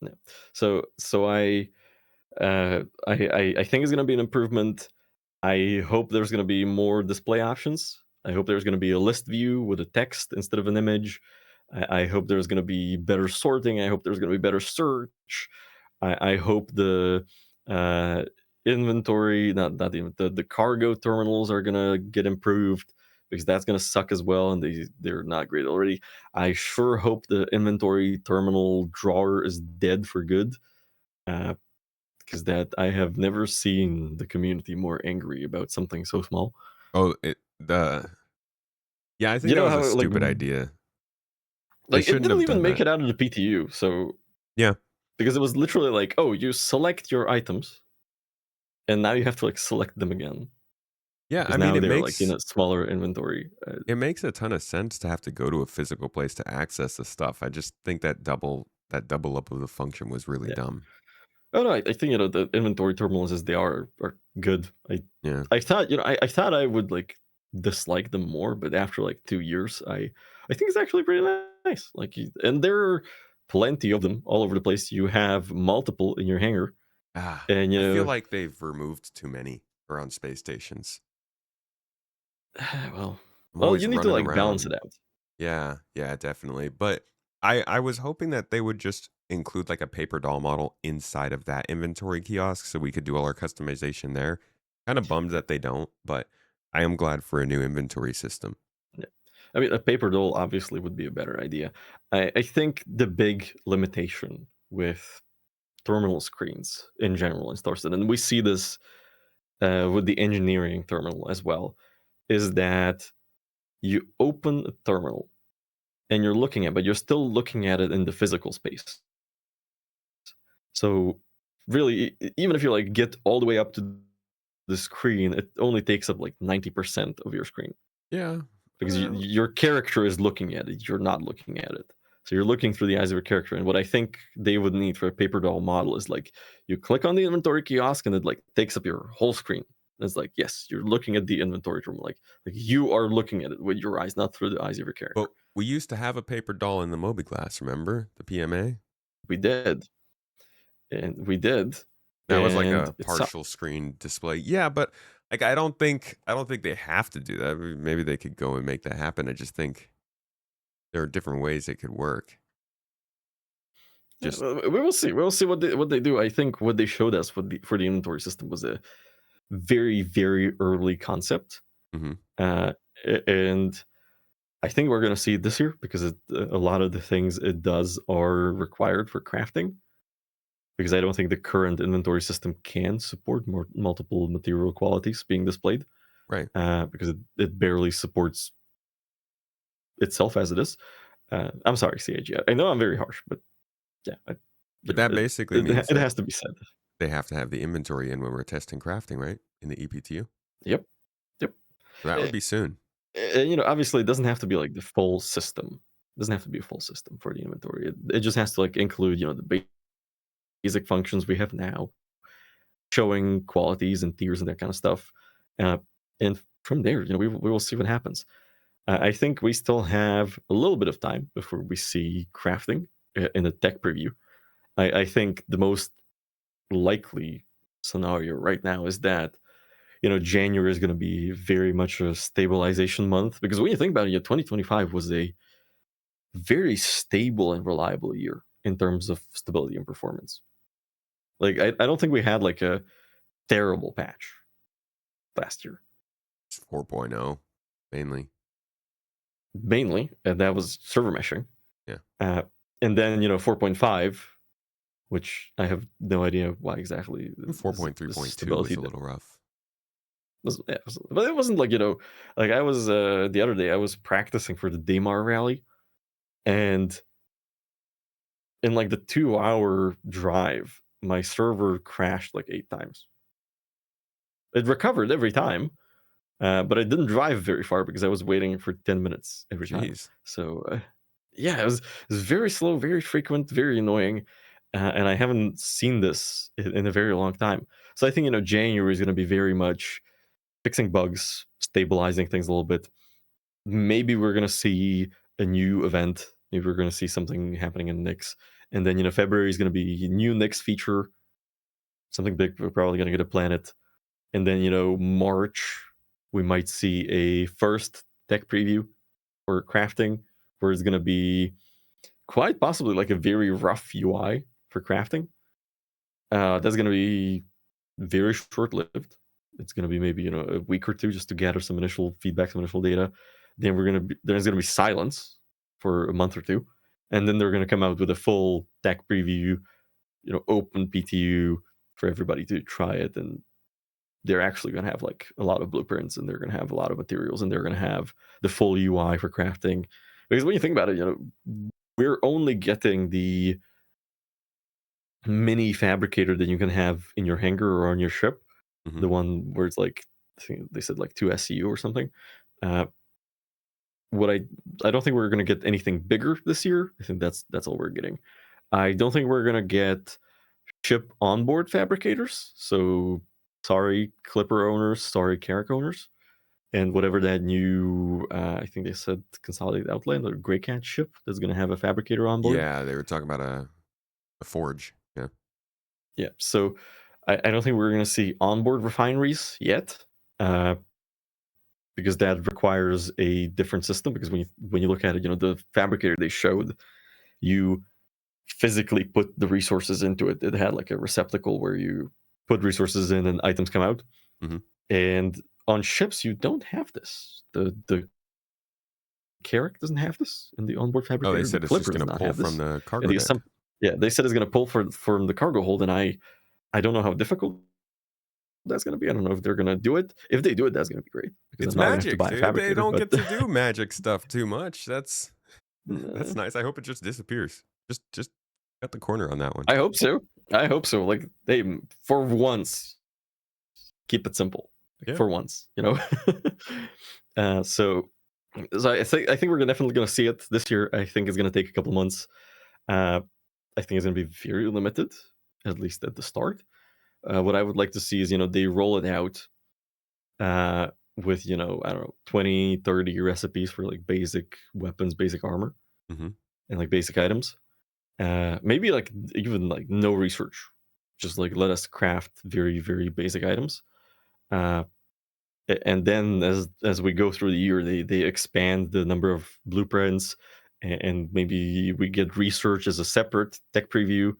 Yeah. So I think it's gonna be an improvement. I hope there's gonna be more display options. I hope there's gonna be a list view with a text instead of an image. I hope there's gonna be better sorting. I hope there's gonna be better search. I hope the uh, inventory, not even the cargo terminals are gonna get improved because that's gonna suck as well, and they're not great already. I sure hope the inventory terminal drawer is dead for good. Uh, because that I have never seen the community more angry about something so small. Oh, yeah, I think You that know was a how stupid idea. They like it shouldn't didn't have even done make that. it out of the PTU. So Yeah. because it was literally like, oh, you select your items, and now you have to like select them again Yeah, I because mean now they're like in a smaller inventory. it makes a ton of sense to have to go to a physical place to access the stuff. I just think that double up of the function was really Yeah. dumb. Oh no, I think the inventory terminals as they are good. Yeah. I thought I thought I would like dislike them more, but after like 2 years, I think it's actually pretty nice. Like, and there are plenty of them all over the place. You have multiple in your hangar, and I feel like they've removed too many around space stations. well, I'm well, always you need to running like balance it around. out. Yeah, yeah, definitely. But I was hoping that they would just include like a paper doll model inside of that inventory kiosk so we could do all our customization there. Kind of bummed that they don't, but I am glad for a new inventory system. Yeah. I mean, a paper doll obviously would be a better idea. I think the big limitation with terminal screens in general in Star Citizen, and we see this with the engineering terminal as well, is that you open a terminal and you're looking at, but you're still looking at it in the physical space. So really, even if you like get all the way up to the screen, it only takes up like 90% of your screen Yeah. because Well, your character is looking at it. You're not looking at it. So you're looking through the eyes of your character. And what I think they would need for a paper doll model is like you click on the inventory kiosk and it like takes up your whole screen. And it's like, yes, you're looking at the inventory room. Like you are looking at it with your eyes, not through the eyes of your character. but we used to have a paper doll in the Moby Glass, remember? The PMA? We did. And we did. That was like And a it sucked. partial screen display. Yeah, but like I don't think they have to do that. Maybe they could go and make that happen. I just think there are different ways it could work. Yeah, Just we will see. We will see what they do. I think what they showed us for the inventory system was a very early concept, mhm. uh, and I think we're going to see it this year because a lot of the things it does are required for crafting. Because I don't think the current inventory system can support more multiple material qualities being displayed, Right. because it barely supports itself as it is. I'm sorry, CAG. I know I'm very harsh, but yeah, But that basically means it that has to be said. they have to have the inventory in when we're testing crafting, right? In the EPTU. Yep, yep. So that would Eh, be soon. Obviously, it doesn't have to be like the full system. It doesn't have to be a full system for the inventory. It just has to like include the basic functions we have now, showing qualities and tiers and that kind of stuff. Uh, and from there, we will see what happens. I think we still have a little bit of time before we see crafting in a tech preview. I think the most likely scenario right now is that January is going to be very much a stabilization month because when you think about it, 2025 was a very stable and reliable year in terms of stability and performance. Like I don't think we had like a terrible patch last year. It's 4.0 mainly. Mainly, and that was server meshing. Yeah. And then 4.5, which I have no idea why exactly this 4.3.2 was stability a little rough. but it wasn't like like I was the other day I was practicing for the Daymar rally, and in like the 2-hour drive my server crashed like 8 times. It recovered every time, but I didn't drive very far because I was waiting for 10 minutes every time. Jeez. So yeah, it was very slow, very frequent, very annoying, and I haven't seen this in a very long time. So I think January is going to be very much fixing bugs, stabilizing things a little bit. Maybe we're going to see a new event. Maybe we're going to see something happening in Nix. And then February is going to be new next feature, something big. We're probably going to get a planet. And then March we might see a first tech preview for crafting, where it's going to be quite possibly like a very rough UI for crafting. That's going to be very short-lived. It's going to be maybe a week or two just to gather some initial feedback, some initial data. Then there's going to be silence for a month or two, and then they're going to come out with a full tech preview, open PTU for everybody to try it. And they're actually going to have like a lot of blueprints, and they're going to have a lot of materials, and they're going to have the full UI for crafting. Because when you think about it, we're only getting the mini fabricator that you can have in your hangar or on your ship, the one where it's like, I think they said like 2 SCU or something. What I don't think we're going to get anything bigger this year. I think that's all we're getting. I don't think we're going to get ship onboard fabricators. So sorry, Clipper owners, sorry, Carrack owners, and whatever that new, I think they said Consolidated Outland or Grey Cat ship that's going to have a fabricator on board. Yeah, they were talking about a forge. Yeah. Yeah. So I don't think we're going to see onboard refineries yet, because that requires a different system. Because when you look at it, the fabricator they showed, you physically put the resources into it. It had like a receptacle where you put resources in and items come out. And on ships, you don't have this. The Carrack doesn't have this in the onboard fabricator. Oh, they said the it's just Clipper going does to not pull have this. from the cargo And deck. they said it's going to pull from the cargo hold, and I don't know how difficult that's going to be. I don't know if they're going to do it. If they do it, that's going to be great, because It's I'm not going to have to magic, buy a dude. fabricator. They don't but... get to do magic stuff too much. That's nice. I hope it just disappears. Just cut the corner on that one. I hope so. Like, they, for once, keep it simple. Yeah. For once, so I think we're definitely going to see it this year. I think it's going to take a couple months. I think it's going to be very limited, at least at the start. What I would like to see is, they roll it out with, I don't know, 20, 30 recipes for like basic weapons, basic armor, and like basic items. Maybe like even like no research, just like let us craft very, very basic items. And then as we go through the year, they expand the number of blueprints, and maybe we get research as a separate tech preview.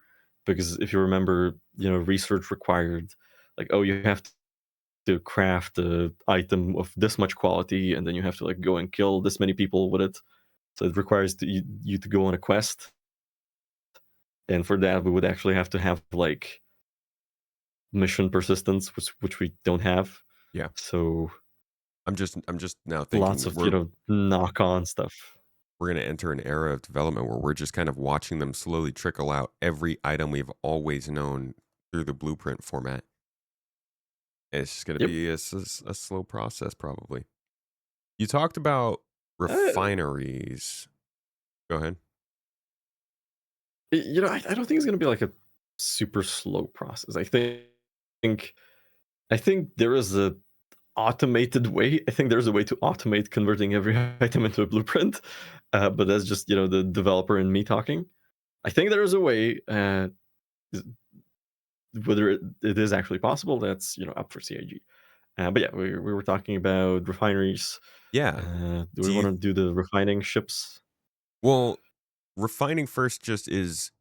Because if you remember, research required like, oh, you have to craft an item of this much quality, and then you have to like go and kill this many people with it. So it requires you to go on a quest, and for that we would actually have to have like mission persistence, which we don't have. Yeah. So I'm just now thinking lots of knock-on stuff. We're going to enter an era of development where we're just kind of watching them slowly trickle out every item we've always known through the blueprint format. It's just going to be a slow process, probably. You talked about refineries. Go ahead. I don't think it's going to be like a super slow process. I think there is a automated way. I think there's a way to automate converting every item into a blueprint, but that's just the developer and me talking. I think there is a way. Whether it is actually possible, that's up for CIG. But yeah, we were talking about refineries. Yeah. Do we want to do the refining ships? Well, refining first just is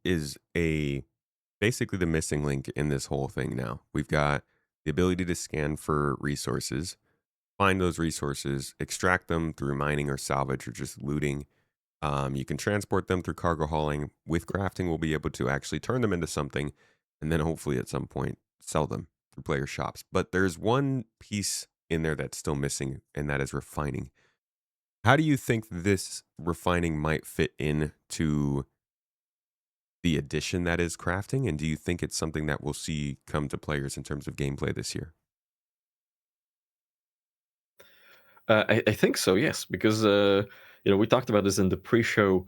basically the missing link in this whole thing now. We've got the ability to scan for resources, find those resources, extract them through mining or salvage or just looting. You can transport them through cargo hauling. With crafting, we'll be able to actually turn them into something, and then hopefully at some point sell them through player shops. But there's one piece in there that's still missing, and that is refining. How do you think this refining might fit into the addition that is crafting? And do you think it's something that we'll see come to players in terms of gameplay this year? I think so, yes, because we talked about this in the pre-show.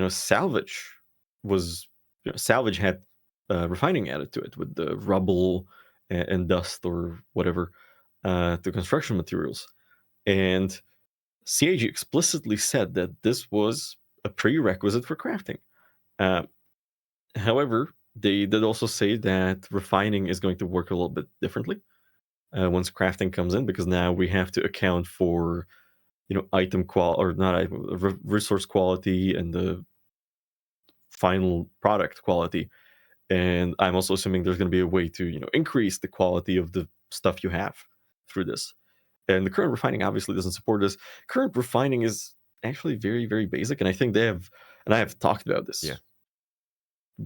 Salvage was salvage had refining added to it with the rubble and dust or whatever, the construction materials, and CAG explicitly said that this was a prerequisite for crafting. However, they did also say that refining is going to work a little bit differently once crafting comes in, because now we have to account for item quality, or not item, resource quality, and the final product quality. And I'm also assuming there's going to be a way to increase the quality of the stuff you have through this. And the current refining obviously doesn't support this. Current refining is actually very, very basic, and I think they have, and I have talked about this Yeah.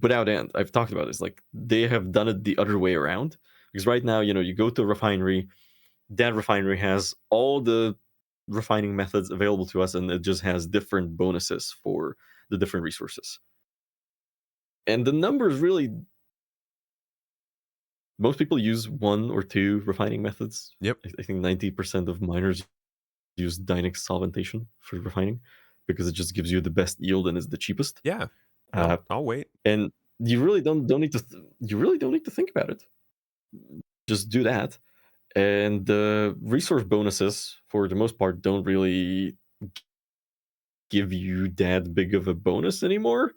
without end. I've talked about this. Like, they have done it the other way around, because right now, you go to a refinery, that refinery has all the refining methods available to us, and it just has different bonuses for the different resources. And the numbers really, most people use one or two refining methods. Yep. I think 90% of miners use Dynex solventation for refining, because it just gives you the best yield and is the cheapest. Yeah. Uh, I'll wait. and you really don't need to you really don't need to think about it. Just do that, and the resource bonuses for the most part don't really give you that big of a bonus anymore,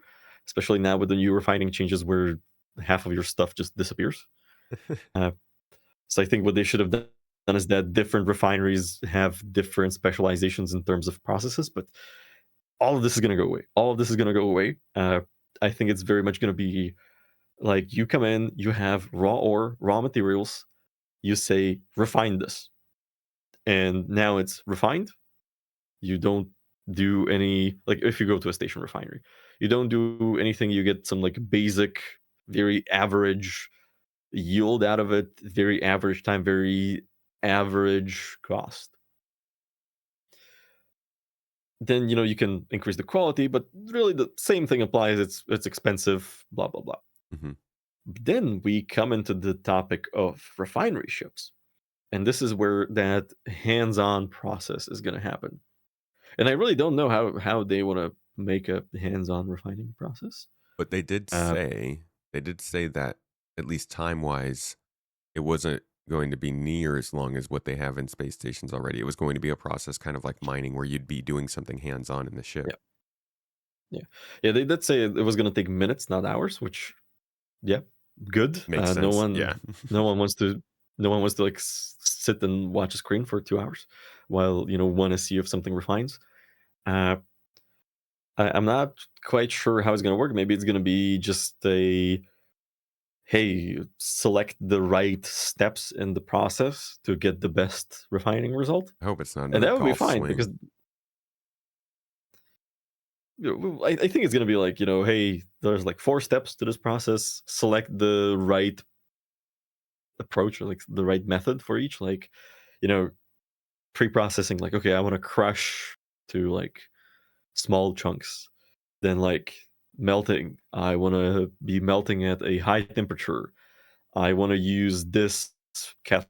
especially now with the new refining changes where half of your stuff just disappears. Uh, so I think what they should have done is that different refineries have different specializations in terms of processes, but all of this is going to go away. All of this is going to go away. I think it's very much going to be like, you come in, you have raw ore, raw materials, you say, refine this. And now it's refined. You don't do any, like, if you go to a station refinery, you don't do anything. You get some like basic, very average yield out of it, very average time, very average cost. Then you can increase the quality, but really the same thing applies. It's expensive, blah blah blah. Hmm. Then we come into the topic of refinery ships, and this is where that hands-on process is going to happen. And I really don't know how they want to make a hands-on refining process. But they did say that, at least time wise, it wasn't going to be near as long as what they have in space stations already. It was going to be a process kind of like mining, where you'd be doing something hands on in the ship. Yeah, yeah, yeah. They did say it was going to take minutes, not hours. Which, yeah, good. Makes No sense. one, Yeah. no one wants to, no one wants to like sit and watch a screen for 2 hours while one a sea of something refines. Uh, I'm not quite sure how it's going to work. Maybe it's going to be just a, hey, select the right steps in the process to get the best refining result, I hope it's not and another that would be golf fine, swing. because I think it's going to be like, hey, there's like 4 steps to this process. Select the right approach, or like the right method for each. Like, you know, pre-processing. Like, okay, I want to crush to like small chunks. Then like melting, I want to be melting at a high temperature. I want to use this catalyst,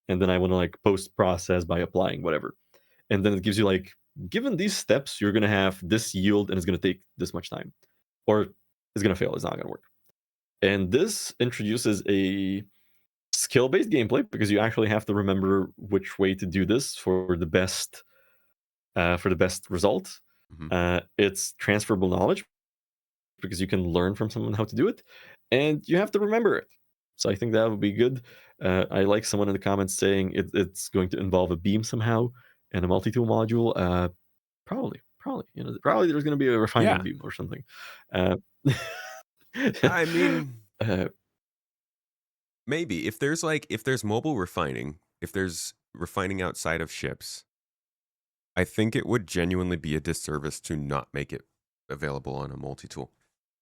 and then I want to like post process by applying whatever. And then it gives you like, given these steps, you're going to have this yield, and it's going to take this much time, or it's going to fail. It's not going to work. And this introduces a skill-based gameplay, because you actually have to remember which way to do this for the best result. Hmm. It's transferable knowledge, because you can learn from someone how to do it, and you have to remember it. So I think that would be good. I like someone in the comments saying it's going to involve a beam somehow and a multi-tool module. Probably, probably there's going to be a refining Yeah. beam or something. Uh, I mean, uh, maybe if there's mobile refining, if there's refining outside of ships, I think it would genuinely be a disservice to not make it available on a multi-tool.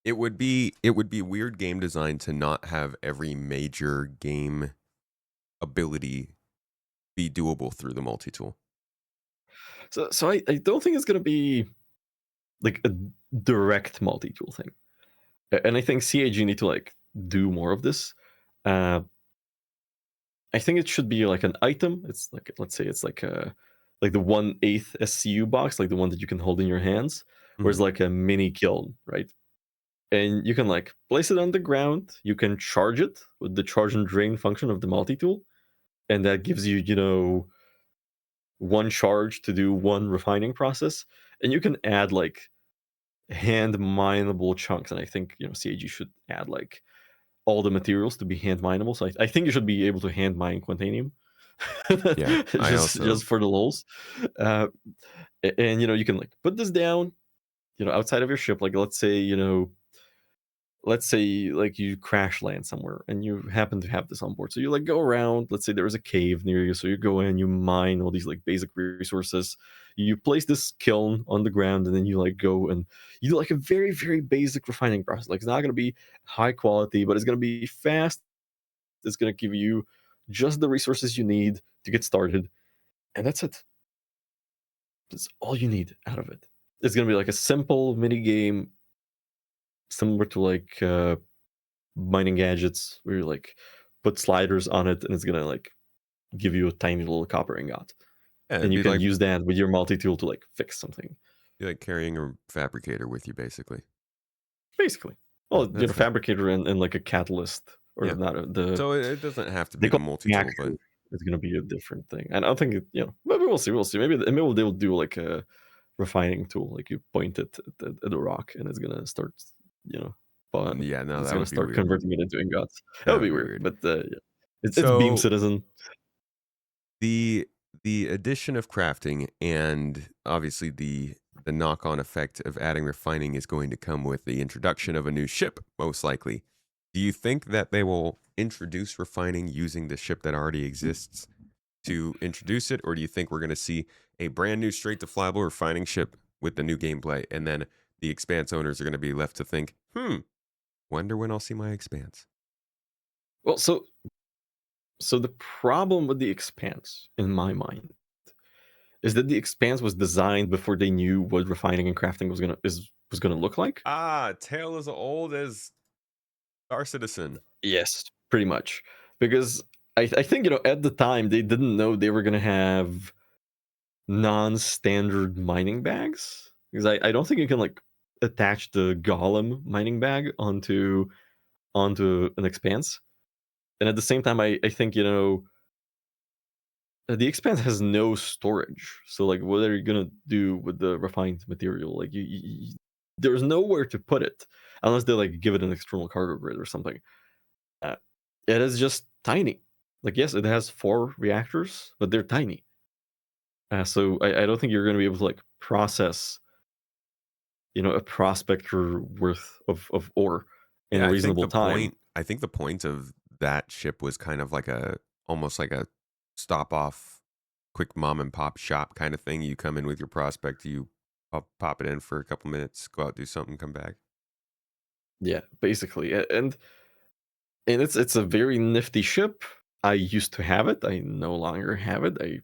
It would be weird game design to not have every major game ability be doable through the multi-tool. so I don't think it's going to be like a direct multi-tool thing. And I think CAG need to like do more of this. Uh, I think it should be like an item. It's like, let's say it's like the 1/8 SCU box, like the one that you can hold in your hands, where it's Mhm. like a mini kiln, right? And you can like place it on the ground. You can charge it with the charge and drain function of the multi-tool, and that gives you, one charge to do one refining process. And you can add like hand mineable chunks, and I think CAG should add like all the materials to be hand mineable. So I think you should be able to hand mine Quantanium, Yeah, I just also for the lulz. Uh, and you can like put this down, outside of your ship. Like let's say like you crash land somewhere and you happen to have this on board, so you like go around. Let's say there is a cave near you, so you go in, you mine all these like basic resources, you place this kiln on the ground, and then you like go and you do like a very very basic refining process. Like it's not going to be high quality, but it's going to be fast. It's going to give you just the resources you need to get started, and that's it. That's all you need out of it. It's going to be like a simple mini game similar to like mining gadgets where you like put sliders on it and it's gonna like give you a tiny little copper ingot, yeah, and it'd you be can like use that with your multi-tool to like fix something, carrying a fabricator with you, basically. basically. Yeah, Well, that's fair. fabricator and like a catalyst, or Yeah. not So it doesn't have to they be the call it multi-tool, but reactor. It's gonna be a different thing, and I don't think maybe we'll see. Maybe they'll do like a refining tool, like you point it at the rock and it's gonna start, you know but yeah, no, it's that gonna would be start weird. converting it into ingots. That That would would be be weird, weird. but yeah. It's Beam So Citizen. the addition of crafting and obviously the knock-on effect of adding refining is going to come with the introduction of a new ship, most likely. Do you think that they will introduce refining using the ship that already exists to introduce it, or do you think we're going to see a brand new straight to flyable refining ship with the new gameplay, and then the Expanse owners are going to be left to think, wonder when I'll see my Expanse? Well, so the problem with the Expanse, in my mind, is that the Expanse was designed before they knew what refining and crafting was gonna look like. Ah, tale as old as Star Citizen. Yes, pretty much. Because I think at the time they didn't know they were gonna have non-standard mining bags. Because I don't think you can like attach the Golem mining bag onto an Expanse. And at the same time, I think the Expanse has no storage, so like, what are you gonna do with the refined material? Like, there's nowhere to put it unless they like give it an external cargo grid or something. Uh, it is just tiny. Like, yes, it has 4 reactors, but they're tiny. So I don't think you're gonna be able to like process, a prospector worth of ore in Yeah, a reasonable time. I think the point of that ship was kind of like almost like a stop off, quick mom and pop shop kind of thing. You come in with your prospect, you pop it in for a couple minutes, go out, do something, come back. Yeah, basically, and it's a very nifty ship. I used to have it. I no longer have it.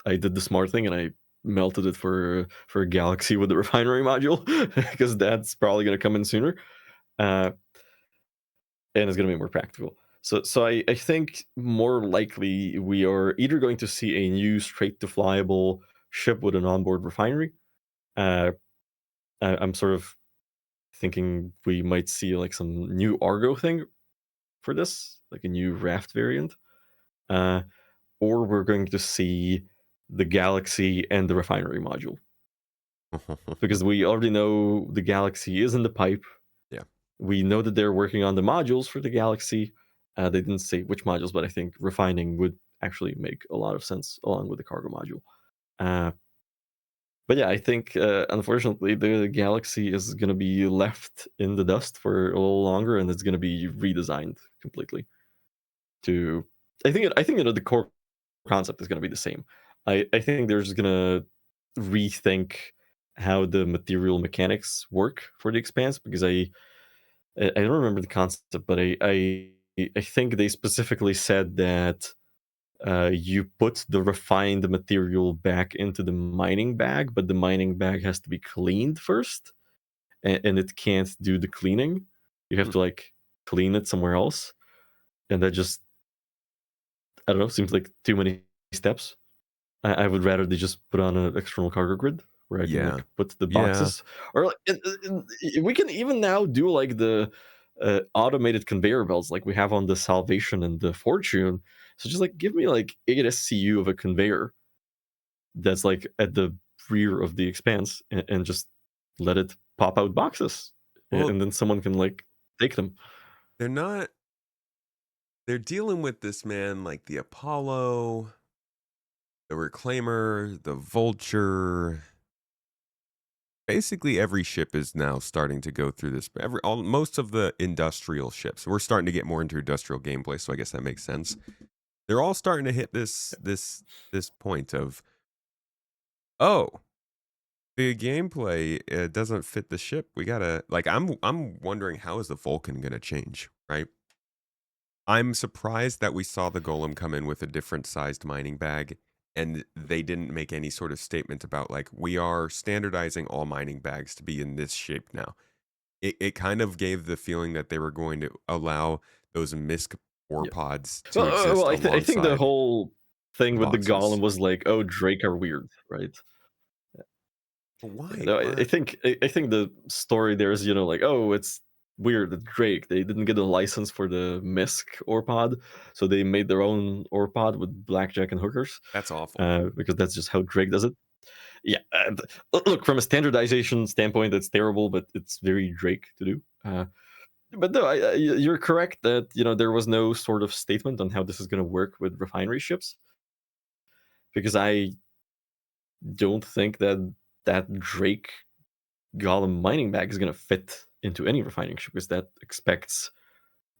I did the smart thing and I melted it for a Galaxy with the refinery module because that's probably going to come in sooner, uh, and it's going to be more practical. So I think more likely we are either going to see a new straight to flyable ship with an onboard refinery. Uh, I'm sort of thinking we might see like some new Argo thing for this, like a new raft variant. Uh, or we're going to see the Galaxy and the refinery module, because we already know the Galaxy is in the pipe. Yeah. We know that they're working on the modules for the Galaxy. They didn't say which modules, but I think refining would actually make a lot of sense along with the cargo module. But yeah, I think unfortunately the Galaxy is going to be left in the dust for a little longer, and it's going to be redesigned completely. To I think the core concept is going to be the same. I think they're just going to rethink how the material mechanics work for the Expanse, because I don't remember the concept, but I think they specifically said that you put the refined material back into the mining bag, but the mining bag has to be cleaned first, and it can't do the cleaning. You have Hmm. to like clean it somewhere else, and that just, I don't know, seems like too many steps. I would rather they just put on an external cargo grid where I can Yeah. like put the Yeah. boxes, or like we can even now do like the automated conveyor belts like we have on the Salvation and the Fortune. So just like give me like 8 SCU of a conveyor that's like at the rear of the Expanse, and just let it pop out boxes, Well, and then someone can like take them. they're not. They're dealing with this, man, like the Apollo, the Reclaimer, the Vulture. Basically, every ship is now starting to go through this. Most of the industrial ships. We're starting to get more into industrial gameplay, so I guess that makes sense. They're all starting to hit this point of, oh, the gameplay doesn't fit the ship. We gotta like. I'm wondering, how is the Vulcan gonna change, right? I'm surprised that we saw the Golem come in with a different sized mining bag, and they didn't make any sort of statement about like, we are standardizing all mining bags to be in this shape now. It kind of gave the feeling that they were going to allow those MISC ore Yeah. pods to Well, exist I think the alongside whole thing with the boxes. golem was like, oh, Drake are weird, right? But Yeah, why? no, I Why? think I think the story there is, like, oh, it's weird that Drake, they didn't get a license for the MISC ore pod, so they made their own ore pod with blackjack and hookers, That's awful. because that's just how Drake does it. Yeah, look, from a standardization standpoint, it's terrible, but it's very Drake to do. But no, you're correct that there was no sort of statement on how this is going to work with refinery ships, because I don't think that Drake Golem mining bag is going to fit into any refining ship, because that expects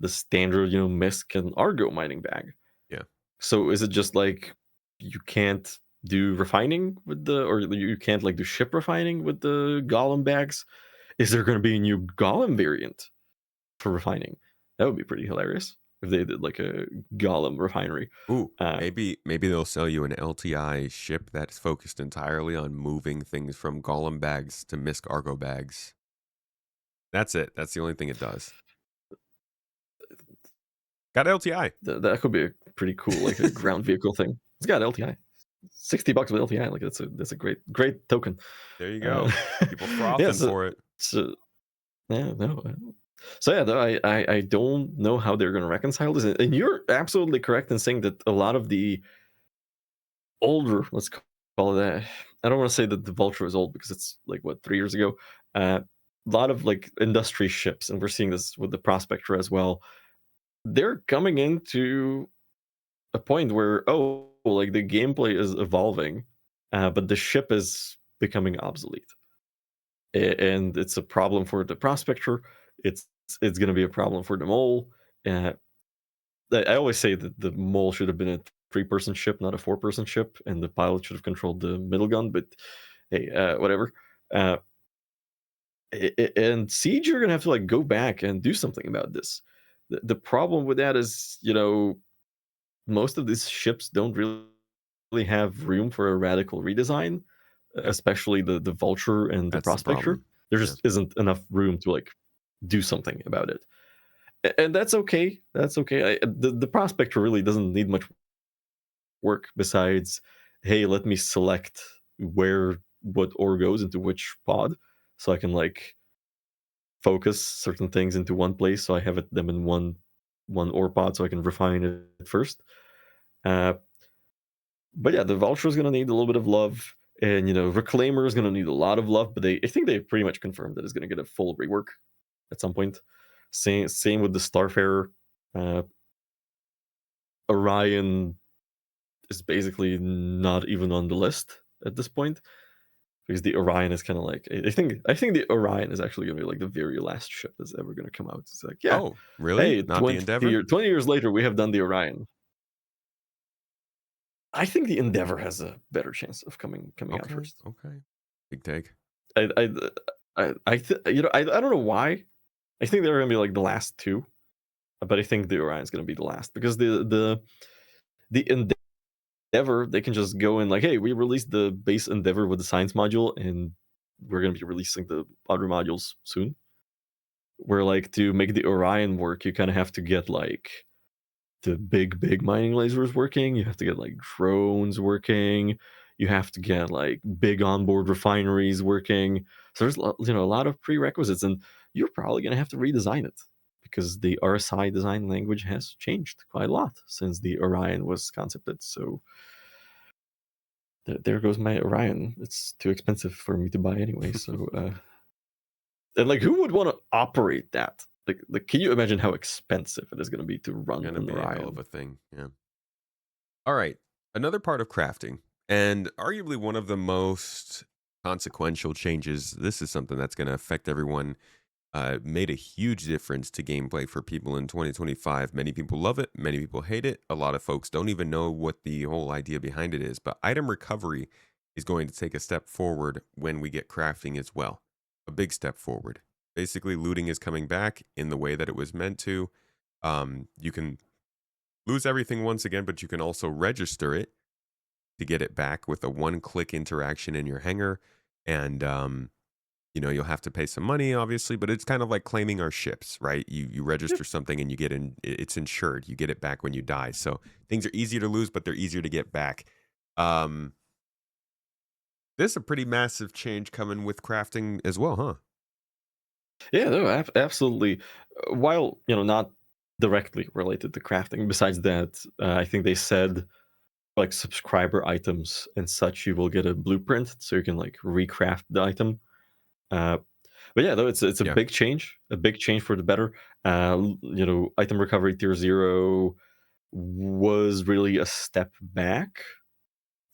the standard, MISC and Argo mining bag. Yeah. So is it just like you can't do refining with or you can't like do ship refining with the Golem bags? Is there going to be a new Golem variant for refining? That would be pretty hilarious if they did like a Golem refinery. Ooh, Uh, maybe they'll sell you an LTI ship that's focused entirely on moving things from Golem bags to MISC Argo bags. That's it. That's the only thing it does. Got LTI. that could be a pretty cool like a ground vehicle thing. It's got LTI. $60 with LTI, like that's a great token. There you Uh, go. People yeah, frothing for it. so yeah, no. So yeah, though I don't know how they're going to reconcile this, and you're absolutely correct in saying that a lot of the older, let's call it that. I don't want to say that the Vulture is old, because it's like what, 3 years ago. A lot of like industry ships, and we're seeing this with the Prospector as well. They're coming into a point where, oh, like the gameplay is evolving, but the ship is becoming obsolete, and it's a problem for the Prospector. It's going to be a problem for the Mole. Uh, I always say that the Mole should have been a 3-person ship, not a 4-person ship, and the pilot should have controlled the middle gun. But hey, whatever. Uh, and Siege, you're gonna have to like go back and do something about this. The problem with that is, most of these ships don't really have room for a radical redesign, Yep. especially the Vulture and the That's the Prospector. problem. There Yeah. just isn't enough room to like do something about it, and that's okay. That's okay. The Prospector really doesn't need much work besides, hey, let me select what ore goes into which pod, so I can like focus certain things into one place, so I have them in one ore pod, so I can refine it first. Uh, but yeah, the Vulture is gonna need a little bit of love, and Reclaimer is gonna need a lot of love. But I think they pretty much confirmed that it's gonna get a full rework at some point. Same with the Starfarer. Uh, Orion is basically not even on the list at this point, because the Orion is kind of like, I think the Orion is actually gonna be like the very last ship that's ever gonna come out. It's like, yeah, Oh, really? hey, Not the Endeavor? 20 years later, we have done the Orion. I think the Endeavor has a better chance of coming out Okay. first. Okay. Big take. I don't know why. I think they're gonna be like the last two, but I think the Orion's gonna be the last, because the Endeavor, they can just go in like, hey, we released the base Endeavor with the science module, and we're gonna be releasing the other modules soon. Where like, to make the Orion work, you kind of have to get like the big mining lasers working. You have to get like drones working. You have to get like big onboard refineries working. So there's a lot of prerequisites, and you're probably gonna have to redesign it, because the RSI design language has changed quite a lot since the Orion was concepted. So there goes my Orion. It's too expensive for me to buy anyway. So And like, who would want to operate that? Like, can you imagine how expensive it is going to be to run Gonna in be a hell of Orion? a thing. Yeah. All right. Another part of crafting, and arguably one of the most consequential changes. This is something that's going to affect everyone. Made a huge difference to gameplay for people in 2025. Many people love it. Many people hate it. A lot of folks don't even know what the whole idea behind it is. But item recovery is going to take a step forward when we get crafting as well. A big step forward. Basically, looting is coming back in the way that it was meant to. You can lose everything once again, but you can also register it to get it back with a one-click interaction in your hangar. And you'll have to pay some money, obviously, but it's kind of like claiming our ships, right? You Yeah. register something and you get in, it's insured. You get it back when you die. So things are easier to lose, but they're easier to get back. Um, there's a pretty massive change coming with crafting as well, huh? Yeah, no, absolutely. While not directly related to crafting, besides that, I think they said like subscriber items and such, you will get a blueprint so you can like recraft the item. Uh, but yeah, though it's Yeah. a big change for the better. Item recovery tier 0 was really a step back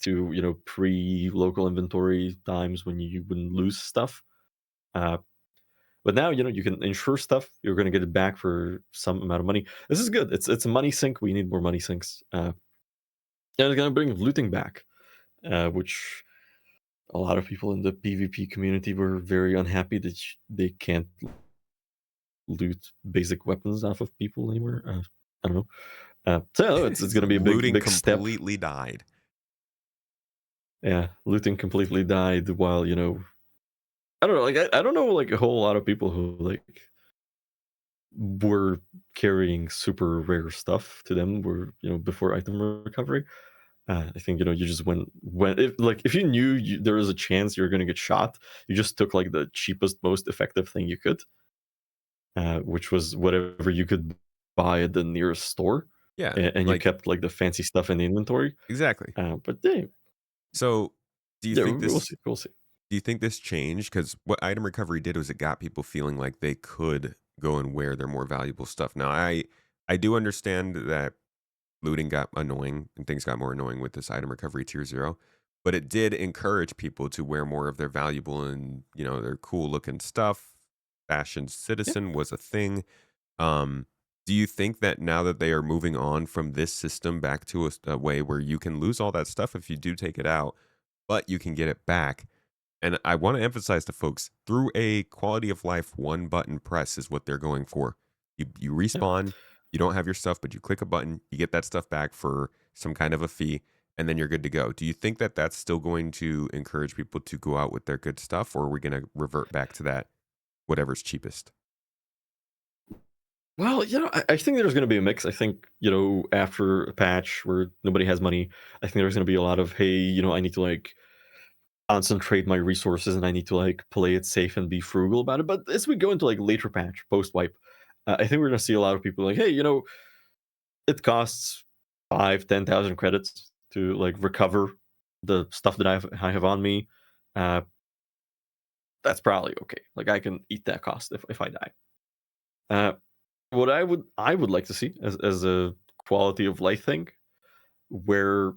to pre-local inventory times when you wouldn't lose stuff. Uh, but now you can insure stuff. You're going to get it back for some amount of money. This is good. It's a money sink. We need more money sinks. And it's going to bring looting back, which a lot of people in the PvP community were very unhappy that they can't loot basic weapons off of people anymore. I don't know. So it's going to be a Looting big step. completely died. Yeah, looting completely died. While I don't know. Like I don't know. Like a whole lot of people who like were carrying super rare stuff to them were before item recovery. I think you just when if you knew there was a chance you were going to get shot, you just took like the cheapest, most effective thing you could, which was whatever you could buy at the nearest store, Yeah. and you Like, kept like the fancy stuff in the inventory. exactly. But yeah, So do you yeah, think we'll this see. We'll see. Do you think this changed? Because what item recovery did was it got people feeling like they could go and wear their more valuable stuff. Now, I do understand that looting got annoying and things got more annoying with this item recovery tier 0, but it did encourage people to wear more of their valuable and their cool looking stuff. Fashion Yeah. citizen was a thing. Um, do you think that now that they are moving on from this system back to a way where you can lose all that stuff if you do take it out, but you can get it back? And I want to emphasize to folks, through a quality of life one button press is what they're going for. You Yeah. respawn, you don't have your stuff, but you click a button, you get that stuff back for some kind of a fee, and then you're good to go. Do you think that that's still going to encourage people to go out with their good stuff, or are we going to revert back to that whatever's cheapest? Well, I think there's going to be a mix. I think, after a patch where nobody has money, I think there's going to be a lot of, hey, I need to like concentrate my resources and I need to like play it safe and be frugal about it. But as we go into like later patch, post wipe, I think we're going to see a lot of people like, hey, it costs 5, 10,000 credits to like recover the stuff that I have on me. Uh, that's probably okay. Like I can eat that cost if I die. Uh, what I would like to see as a quality of life thing, where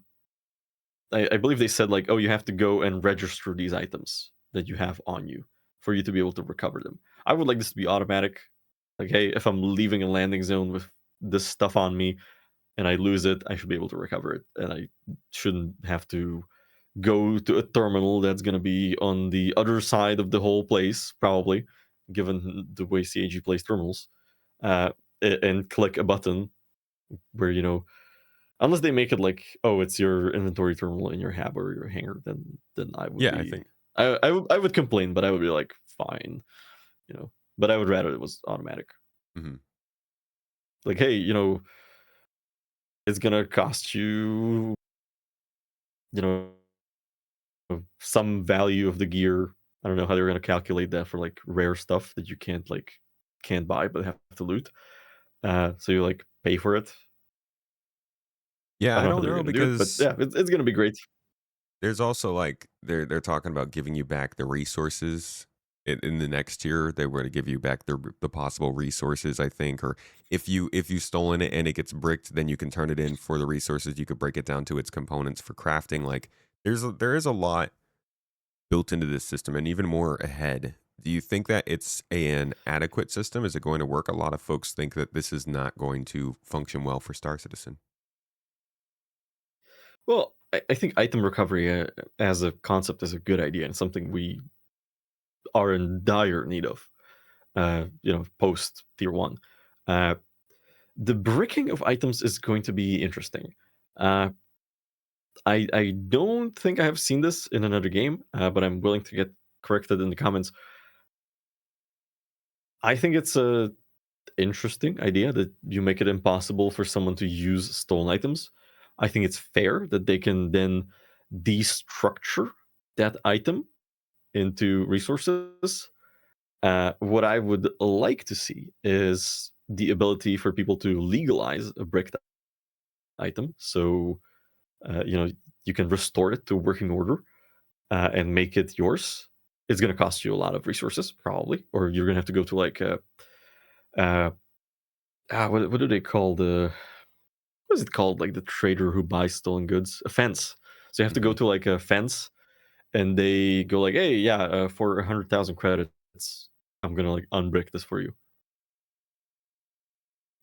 I believe they said like, oh, you have to go and register these items that you have on you for you to be able to recover them. I would like this to be automatic. Like, hey, if I'm leaving a landing zone with this stuff on me and I lose it, I should be able to recover it, and I shouldn't have to go to a terminal that's going to be on the other side of the whole place, probably, given the way CAG plays terminals, uh, and click a button where unless they make it like, oh, it's your inventory terminal in your hab or your hangar, then I would Yeah, I be, think. I would complain, but I would be like, fine, But I would rather it was automatic. Mhm. Like, hey, it's gonna cost you, you know, some value of the gear. I don't know how they're gonna calculate that for like rare stuff that you can't buy but have to loot. So you like pay for it. Yeah, I I don't know how don't they're know gonna do it, but because yeah, it's gonna be great. there's also like they're talking about giving you back the resources in the next tier, they were to give you back the possible resources, I think, or if you stolen it and it gets bricked, then you can turn it in for the resources. You could break it down to its components for crafting. Like there is a lot built into this system, and even more ahead. Do you think that it's an adequate system? Is it going to work? A lot of folks think that this is not going to function well for Star Citizen. Well, I think item recovery as a concept is a good idea and something we are in dire need of. Post tier one. Uh, the bricking of items is going to be interesting. Uh, I don't think I have seen this in another game, but I'm willing to get corrected in the comments. I think it's a interesting idea that you make it impossible for someone to use stolen items. I think it's fair that they can then destructure that item into resources. What I would like to see is the ability for people to legalize a bricked item. So, you can restore it to working order and make it yours. It's going to cost you a lot of resources, probably, or you're going to have to go to like uh, what do they call what is it called? Like the trader who buys stolen goods, a fence. So you have to go Mhm. to like a fence, and they go like, "Hey, yeah, for 100,000 credits, I'm gonna like unbrick this for you."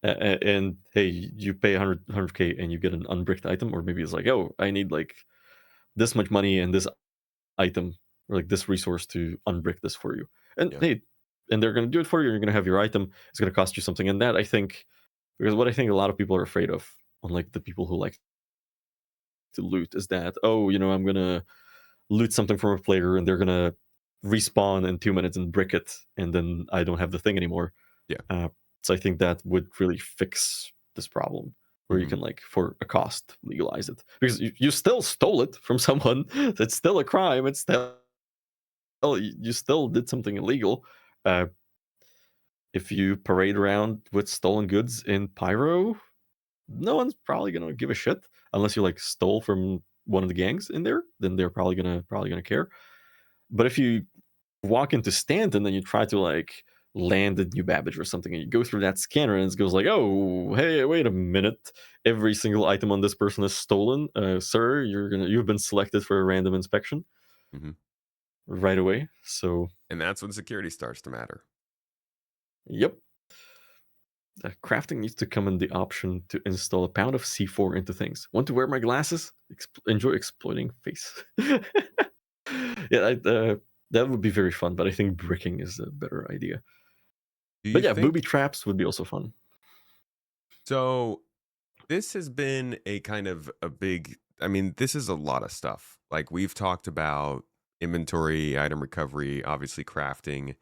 And hey, you pay 100k and you get an unbricked item, or maybe it's like, "Oh, I need like this much money and this item or like this resource to unbrick this for you." And Yeah. hey, and they're gonna do it for you. You're gonna have your item. It's gonna cost you something, and that I think because what I think a lot of people are afraid of, unlike the people who like to loot, is that I'm gonna loot something from a player and they're gonna respawn in 2 minutes and brick it, and then I don't have the thing anymore. Yeah. Uh, so I think that would really fix this problem, where you Mhm. can like for a cost legalize it because you still stole it from someone. It's still a crime. It's still you still did something illegal. Uh, if you parade around with stolen goods in Pyro, no one's probably gonna give a shit unless you like stole from one of the gangs in there. Then they're probably gonna care. But if you walk into Stanton and then you try to like land at New Babbage or something, and you go through that scanner and it goes like, "Oh, hey, wait a minute! Every single item on this person is stolen, sir. You've been selected for a random inspection Mhm. right away." So, And that's when security starts to matter. yep, crafting needs to come in the option to install a pound of C4 into things. Want to wear my glasses? Enjoy exploiting face. Yeah, that would be very fun, but I think bricking is a better idea. Do But you yeah, booby think traps would be also fun. so? This has been a kind of a big, I mean, this is a lot of stuff. Like we've talked about inventory, item recovery, obviously crafting.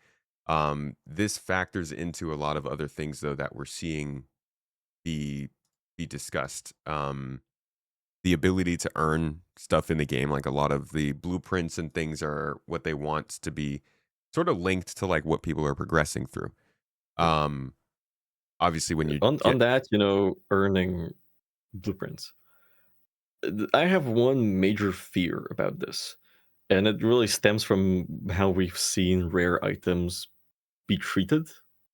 This factors into a lot of other things though that we're seeing be be discussed. The ability to earn stuff in the game, like a lot of the blueprints and things are what they want to be sort of linked to like what people are progressing through. Um, obviously when you On get that, earning blueprints. I have one major fear about this, and it really stems from how we've seen rare items be treated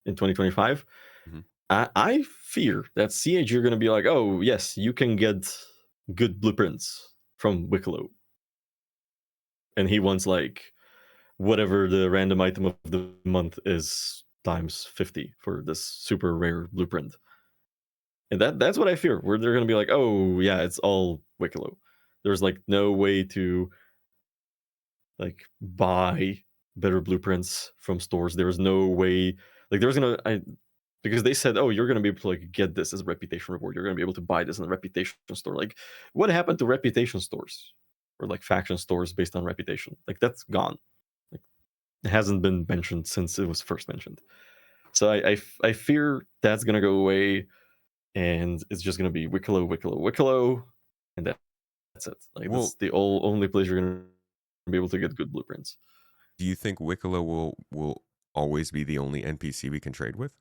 in 2025. Mhm. I fear that CAG are going to be like, "Oh, yes, you can get good blueprints from Wicklow," and he wants like whatever the random item of the month is times 50 for this super rare blueprint. And that's what I fear, where they're gonna be like, "Oh, yeah, it's all Wicklow." There's, like, no way to, like, buy better blueprints from stores. There's no way like, there's gonna I because they said, "Oh, you're gonna be able to, like, get this as a reputation reward. You're gonna be able to buy this in a reputation store." Like, what happened to reputation stores? Or, like, faction stores based on reputation? Like, that's gone. Like, it hasn't been mentioned since it was first mentioned. So I fear that's gonna go away, and it's just gonna be Wicklow, Wicklow, Wicklow, and that's it. Like well, that's the only place you're gonna be able to get good blueprints. do you think Wicklow will always be the only NPC we can trade with?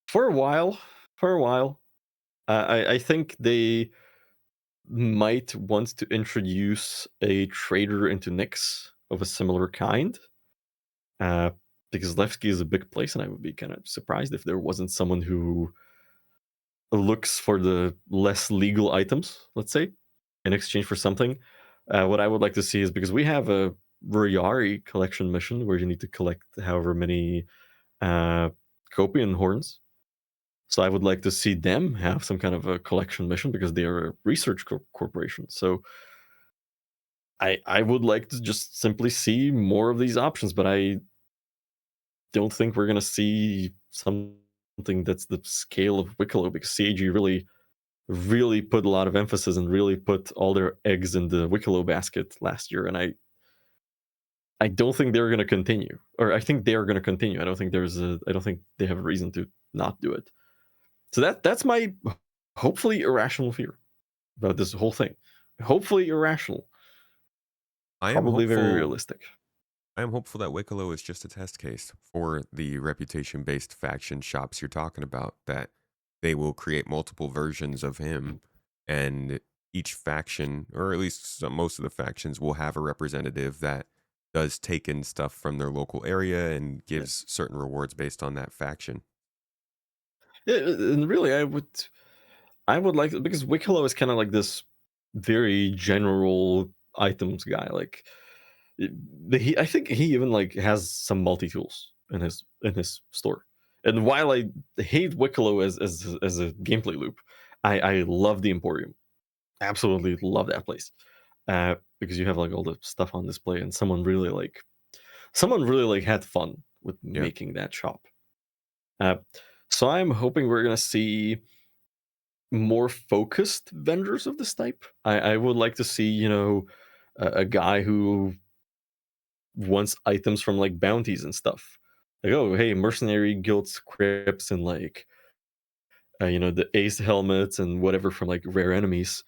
For a while, for a while, I think they might want to introduce a trader into Nyx, of a similar kind. Uh, because Levski is a big place, and I would be kind of surprised if there wasn't someone who looks for the less legal items, let's say, in exchange for something. What I would like to see is, because we have a Royari collection mission where you need to collect however many uh, Copian horns. So I would like to see them have some kind of a collection mission, because they are a research corporation. So I would like to just simply see more of these options, but I don't think we're gonna see something that's the scale of Wicklow, because CAG really put a lot of emphasis and really put all their eggs in the Wicklow basket last year, and I don't think they're going to continue, or I think they are going to continue. I don't think they have a reason to not do it. So that's my hopefully irrational fear about this whole thing. Hopefully irrational, I am probably very hopeful. realistic. I am hopeful that Wicklow is just a test case for the reputation-based faction shops you're talking about. That they will create multiple versions of him, and each faction, or at least most of the factions, will have a representative that does take in stuff from their local area and Yeah. gives certain rewards based on that faction. Yeah, and really, I would like, because Wicklow is kind of like this very general items guy. Like, I think he even like has some multi tools in his store. And while I hate Wicklow as a gameplay loop, I love the Emporium. Absolutely love that place, because you have like all the stuff on display, and someone really like had fun with Yeah, making that shop. Uh, so I'm hoping we're gonna see more focused vendors of this type. I would like to see, a guy who wants items from like bounties and stuff. Like, oh, hey, mercenary guilds, crypts, and like, the ace helmets and whatever from like rare enemies.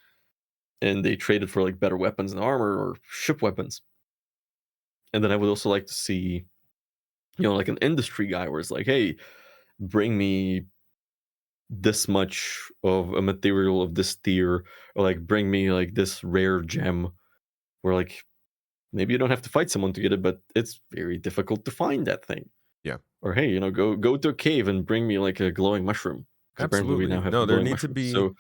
And they traded for like better weapons and armor or ship weapons. And then I would also like to see, like an industry guy where it's like, hey, bring me this much of a material of this tier, or like bring me like this rare gem, where like maybe you don't have to fight someone to get it, but it's very difficult to find that thing. yeah, Or hey, go to a cave and bring me like a glowing mushroom, because apparently we now absolutely. have No, the there glowing need to mushroom. be So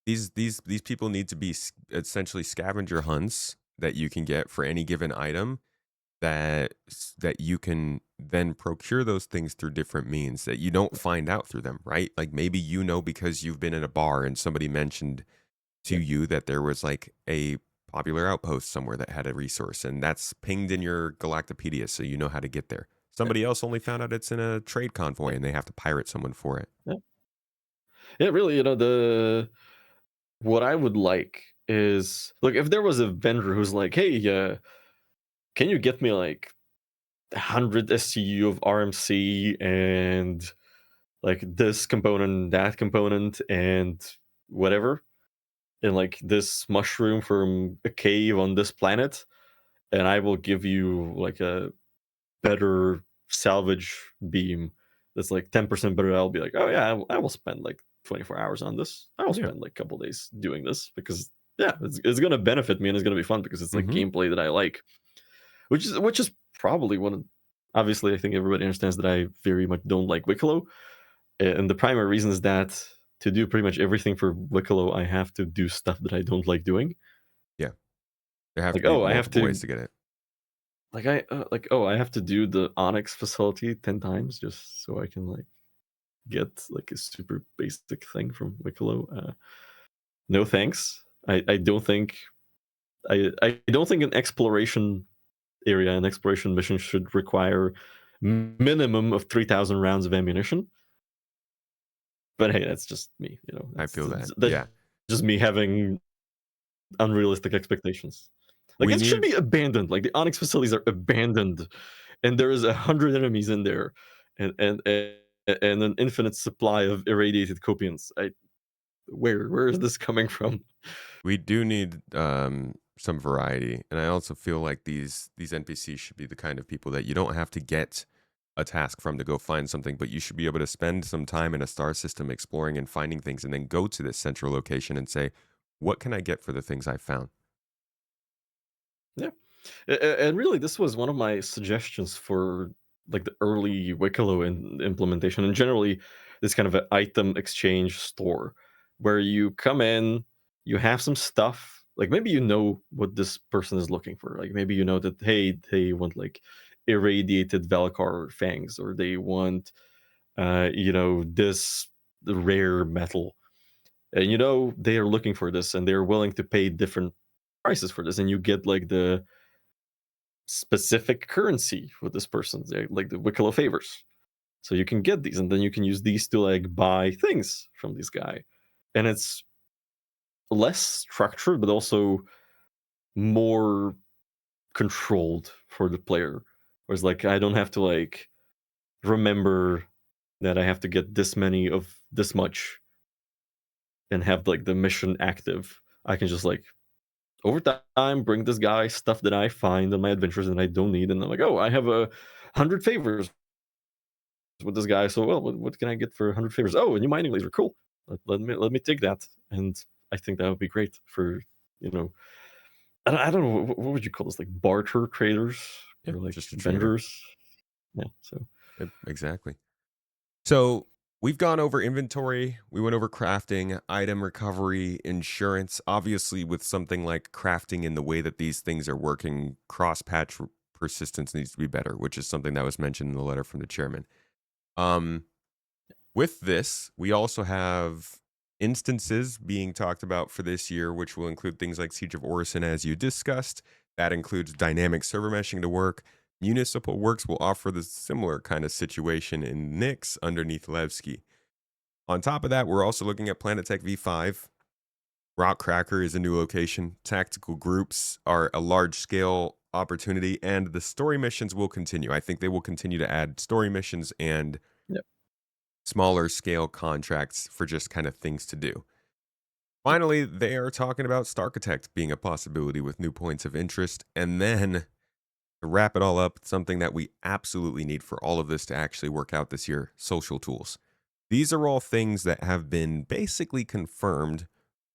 these people need to be essentially scavenger hunts that you can get for any given item, that you can then procure those things through different means that you don't find out through them, right? Like maybe because you've been in a bar and somebody mentioned to yeah, you that there was like a popular outpost somewhere that had a resource, and that's pinged in your Galactopedia, so you know how to get there. yeah, Somebody else only found out it's in a trade convoy yeah, and they have to pirate someone for it. yeah. Yeah, really, the what I would like is, look, if there was a vendor who's like, hey, can you get me like 100 SCU of RMC and like this component, that component, and whatever, and like this mushroom from a cave on this planet, and I will give you like a better salvage beam that's like 10% better. I'll be like, oh yeah, I will spend like 24 hours on this. I will Yeah. spend like a couple days doing this, because yeah, it's gonna benefit me and it's gonna be fun, because it's like Mm-hmm. gameplay that I like, which is probably one of, obviously I think everybody understands that I very much don't like Wicklow, and the primary reason is that to do pretty much everything for Wicklow, I have to do stuff that I don't like doing. Yeah. There have to Like, be oh, I have multiple ways to to get it. I have to do the Onyx facility 10 times just so I can like get like a super basic thing from Wicklow. No thanks. I don't think I don't think an exploration area, an exploration mission should require minimum of 3,000 rounds of ammunition. But hey, that's just me. I feel that. That's Yeah. just me having unrealistic expectations. Like, We it should need be abandoned. Like, the Onyx facilities are abandoned, and there is 100 enemies in there, and an infinite supply of irradiated copians. Where is this coming from? we do need some variety, and I also feel like these NPCs should be the kind of people that you don't have to get a task from to go find something, but you should be able to spend some time in a star system exploring and finding things, and then go to this central location and say, what can I get for the things I found? Yeah. And really, this was one of my suggestions for like the early Wicklow implementation, and generally this kind of an item exchange store where you come in, you have some stuff. Like maybe you know what this person is looking for. Like maybe you know that hey, they want like irradiated Valkar fangs, or they want this rare metal, and they are looking for this, and they're willing to pay different prices for this, and you get like the specific currency with this person, like the Wicklow favors. So you can get these, and then you can use these to like buy things from this guy, and it's less structured, but also more controlled for the player. Whereas like I don't have to like remember that I have to get this many of this much and have like the mission active. I can just like over time bring this guy stuff that I find on my adventures that I don't need, and I'm like, oh, I have 100 favors with this guy. So well, what can I get for 100 favors? Oh, a new mining laser, cool. Let me take that, and I think that would be great for you know. I don't know what would you call this, like barter traders Yeah, or like just a trader. vendors. Yeah, so Yep, exactly. So we've gone over inventory, we went over crafting, item recovery, insurance. Obviously, with something like crafting in the way that these things are working, cross-patch persistence needs to be better, which is something that was mentioned in the letter from the chairman. Um, with this, we also have instances being talked about for this year, which will include things like Siege of Orison, as you discussed. That includes dynamic server meshing to work. Municipal Works will offer the similar kind of situation in Nix underneath Levski. On top of that, we're also looking at Planet Tech V5. Rock Cracker is a new location. Tactical groups are a large scale opportunity, and the story missions will continue. I think they will continue to add story missions and yeah. smaller scale contracts for just kind of things to do. Finally, they are talking about Starchitect being a possibility with new points of interest. And then to wrap it all up, something that we absolutely need for all of this to actually work out this year: social tools. These are all things that have been basically confirmed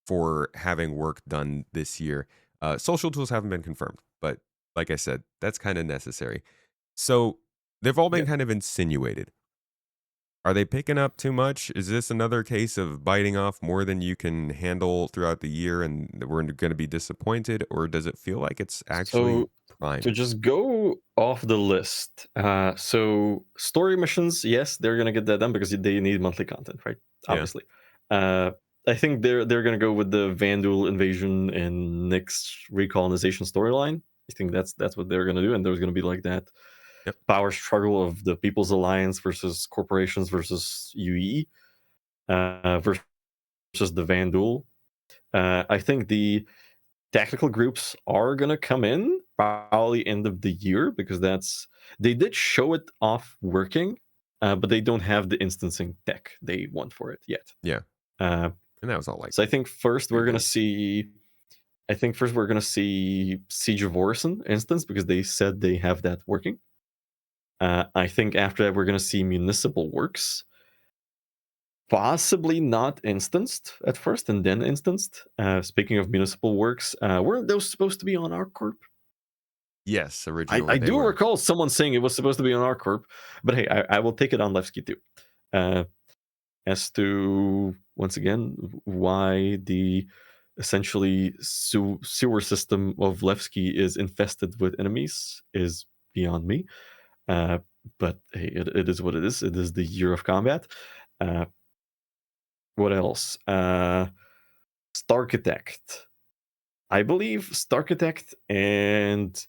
for having work done this year. Social tools haven't been confirmed, but like I said, that's kind of necessary. So they've all been Yeah. kind of insinuated. Are they picking up too much? Is this another case of biting off more than you can handle throughout the year and we're going to be disappointed? Or does it feel like it's actually So to primed? just go off the list, so story missions, yes, they're gonna get that done because they need monthly content, right? Yeah. Obviously. Uh, I think they're gonna go with the Vandal invasion and Nyx recolonization storyline. I think that's what they're gonna do, and there's gonna be like that Yep. power struggle of the People's Alliance versus corporations versus UE versus the Vandal. I think the tactical groups are gonna come in probably end of the year because they did show it off working, but they don't have the instancing tech they want for it yet. Yeah. Uh, And that was all like so I think first we're gonna 3 weeks. see. I think first we're gonna see Siege of Orison instance because they said they have that working. I think after that we're gonna see Municipal Works, possibly not instanced at first and then instanced. Speaking of Municipal Works, weren't those supposed to be on our corp? Yes, I originally they do were. recall someone saying it was supposed to be on our corp, but hey, I will take it on Levski too. Uh, as to once again why the essentially sewer system of Levski is infested with enemies is beyond me. Uh, but hey, it is what it is. It is the year of combat. Uh, what else? Starchitect. I believe Starchitect and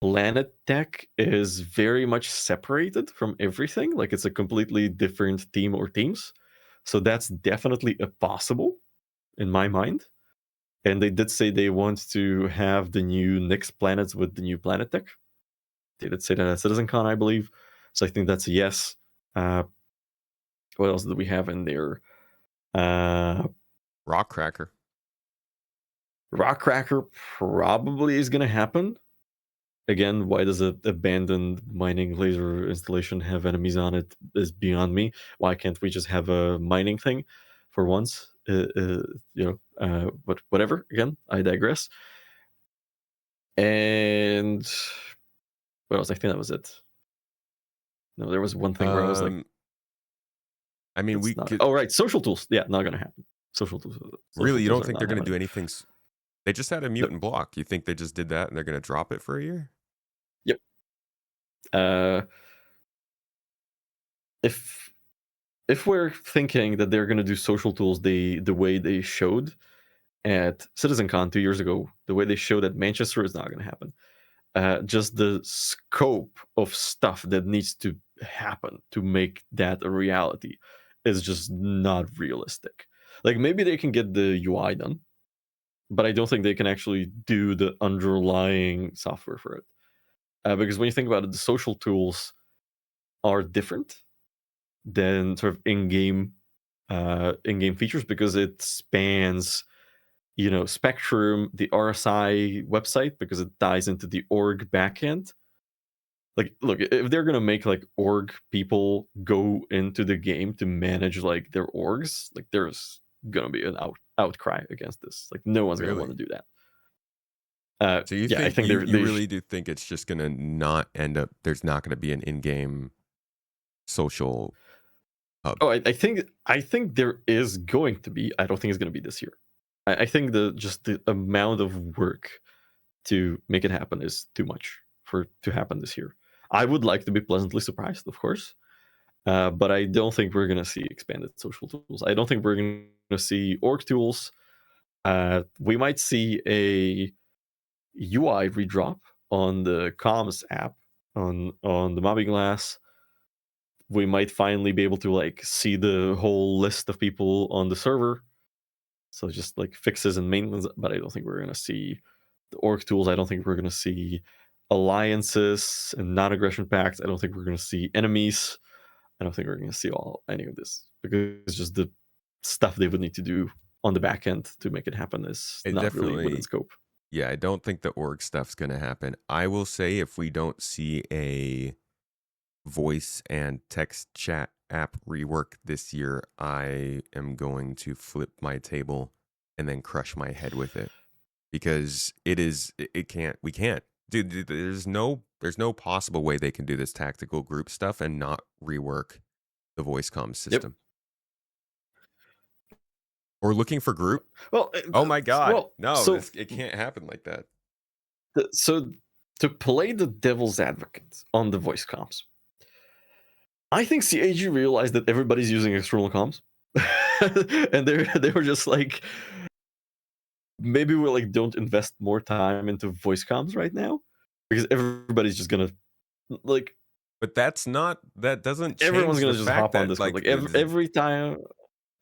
Planet Tech is very much separated from everything. Like it's a completely different team or teams. So that's definitely a possible in my mind. And they did say they want to have the new next planets with the new Planet Tech. They did say that at CitizenCon, I believe. So I think that's a yes. Uh, what else do we have in there? Uh, Rock Cracker. Rockcracker probably is going to happen. Again, why does a abandoned mining laser installation have enemies on it is beyond me. Why can't we just have a mining thing for once? But whatever. Again, I digress. And what else? I think that was it. No, there was one thing where I was like, I mean, we it's not. could Oh, right, social tools. Yeah, not gonna happen. Social tools. really. You tools don't are think not they're going to do happening. anything? They just had a mutant block. You think they just did that and they're going to drop it for a year? Yep. If we're thinking that they're gonna do social tools the way they showed at CitizenCon 2 years ago, the way they showed at Manchester is not gonna happen. Just the scope of stuff that needs to happen to make that a reality is just not realistic. Like maybe they can get the UI done, but I don't think they can actually do the underlying software for it. Because when you think about it, the social tools are different than sort of in-game features because it spans Spectrum, the RSI website, because it ties into the org backend. Like, look, if they're gonna make like org people go into the game to manage like their orgs, like there's gonna be an outcry against this. Like, no one's gonna want Really? to do that. So you Yeah, I think think you they really do think it's just going to not end up? There's not going to be an in-game social hub. Oh, I think there is going to be. I don't think it's going to be this year. I think the amount of work to make it happen is too much for to happen this year. I would like to be pleasantly surprised, of course, but I don't think we're going to see expanded social tools. I don't think we're going to see org tools. We might see a UI redrop on the comms app on the Mobbing Glass. We might finally be able to like see the whole list of people on the server. So just like fixes and maintenance, but I don't think we're gonna see the org tools. I don't think we're gonna see alliances and non-aggression pacts. I don't think we're gonna see enemies. I don't think we're gonna see any of this because it's just the stuff they would need to do on the back end to make it happen is It not really within definitely, scope. yeah, I don't think the org stuff's going to happen. I will say if we don't see a voice and text chat app rework this year, I am going to flip my table and then crush my head with it because we can't. Dude, there's no possible way they can do this tactical group stuff and not rework the voice comm Yep. system. Or looking for group? Well, Oh my god. well, No, so it can't happen like that. so to play the devil's advocate on the voice comms, I think CAG realized that everybody's using external comms, and they were just like, maybe we like don't invest more time into voice comms right now because everybody's just gonna like But that doesn't everyone's change gonna the just fact hop on that Discord like like every time.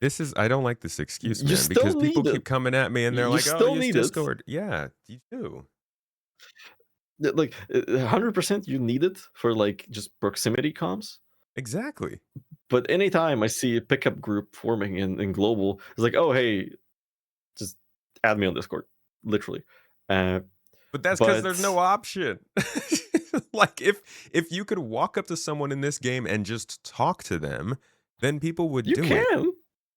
this is, I don't like this excuse, You man, because still people need it. keep coming at me and they're You like, "Oh, still use need it. Discord." Yeah, you do. Like 100%, you need it for like just proximity comms. Exactly. But anytime I see a pickup group forming in global, it's like, oh hey, just add me on Discord, literally. Uh, But that's because there's no but option. Like if you could walk up to someone in this game and just talk to them, then people would you do it. can.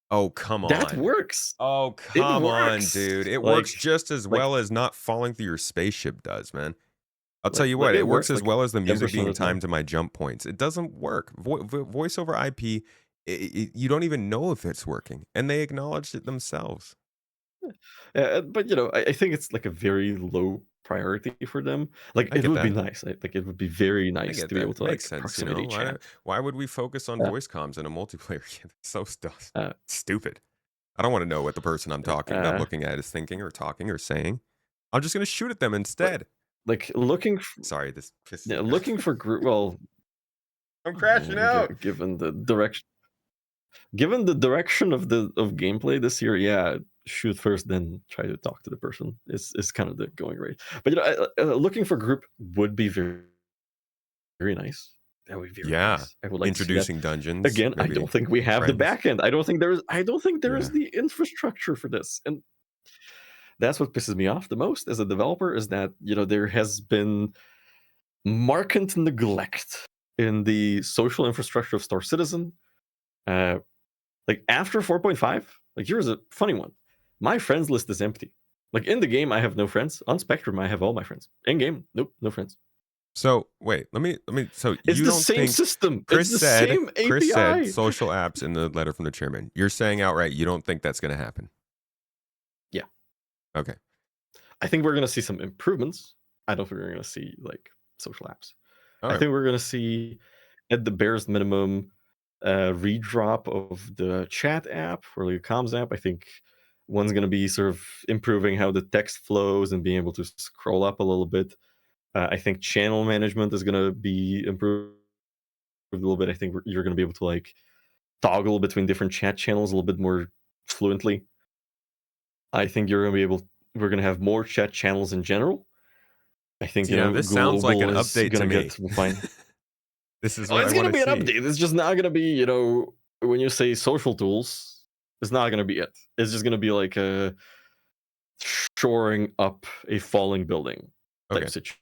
Oh, come That on. works. Oh, It come on, works. dude. It works just as Like well as not falling through your spaceship does, man. I'll tell you what, it it works works as like well as the music 10% being of the time. timed to my jump points. It doesn't work. Voice over IP, you don't even know if it's working, and they acknowledged it themselves. But I think it's like a very low priority for them. Like I it get would be that. nice. Like it would be very I nice get to be that. able It to makes like sense, you proximity know. chat. Why would we focus on Uh, voice comms in a multiplayer game? It's so uh, stupid. I don't want to know what the person I'm uh, looking at is thinking or talking or saying. I'm just gonna shoot at them but instead. like looking Sorry, this pisses yeah, me looking off. for group. Well, I'm crashing out. given the direction of gameplay this year, yeah, shoot first, then try to talk to the person. Is kind of the going rate. But looking for group would be very very nice. That would be very Yeah, nice. I would like to see that. introducing dungeons, Again, I maybe don't think we have the friends. back end. I don't think there is Yeah, the infrastructure for this. And that's what pisses me off the most as a developer is that, there has been markant neglect in the social infrastructure of Star Citizen. Like after 4.5, like here's a funny one. My friends list is empty. Like in the game, I have no friends. On Spectrum, I have all my friends. In game, nope, no friends. So wait, let me. So It's you the don't same think system. It's Chris the said same Chris said API. social apps in the letter from the chairman. You're saying outright you don't think that's going to happen. Yeah. Okay. I think we're gonna see some improvements. I don't think we're gonna see like social apps. All I right. think we're gonna see at the barest minimum redrop of the chat app or the comms app. I think one's gonna be sort of improving how the text flows and being able to scroll up a little bit. I think channel management is gonna be improved a little bit. I think you're gonna be able to like toggle between different chat channels a little bit more fluently. I think you're gonna be able. We're gonna have more chat channels in general. I think Yeah, this sounds like global an is update to gonna me. get refined. This is Oh, what I it's want gonna to be an see. update. It's just not gonna be when you say social tools, it's not gonna be it. It's just gonna be like a shoring up a falling building type Okay. situation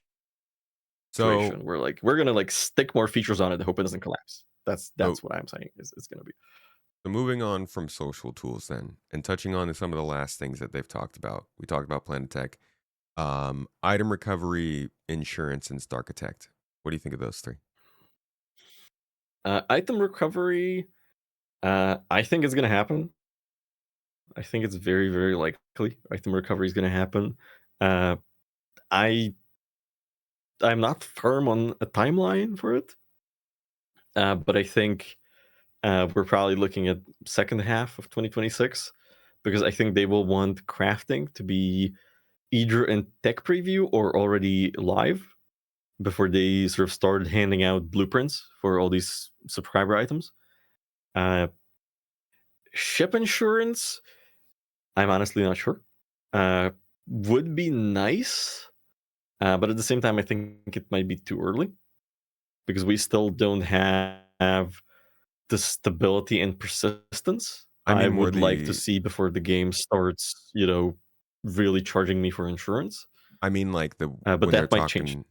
So, where like we're gonna like stick more features on it and hope it doesn't collapse. That's so, what I'm saying. Is it's gonna be. so moving on from social tools then, and touching on some of the last things that they've talked about. We talked about Planet Tech, item recovery, insurance, and Starchitect. What do you think of those three? Item recovery. I think it's gonna happen. I think it's very, very likely item recovery is going to happen. Uh, I I'm not firm on a timeline for it, but I think we're probably looking at second half of 2026 because I think they will want crafting to be either in tech preview or already live before they sort of started handing out blueprints for all these subscriber items. Uh, Ship insurance, I'm honestly not sure. Would be nice. But at the same time, I think it might be too early because we still don't have the stability and persistence I I mean, more would like to the, see before the game starts, really charging me for insurance. I mean, like But when they're that might change. talking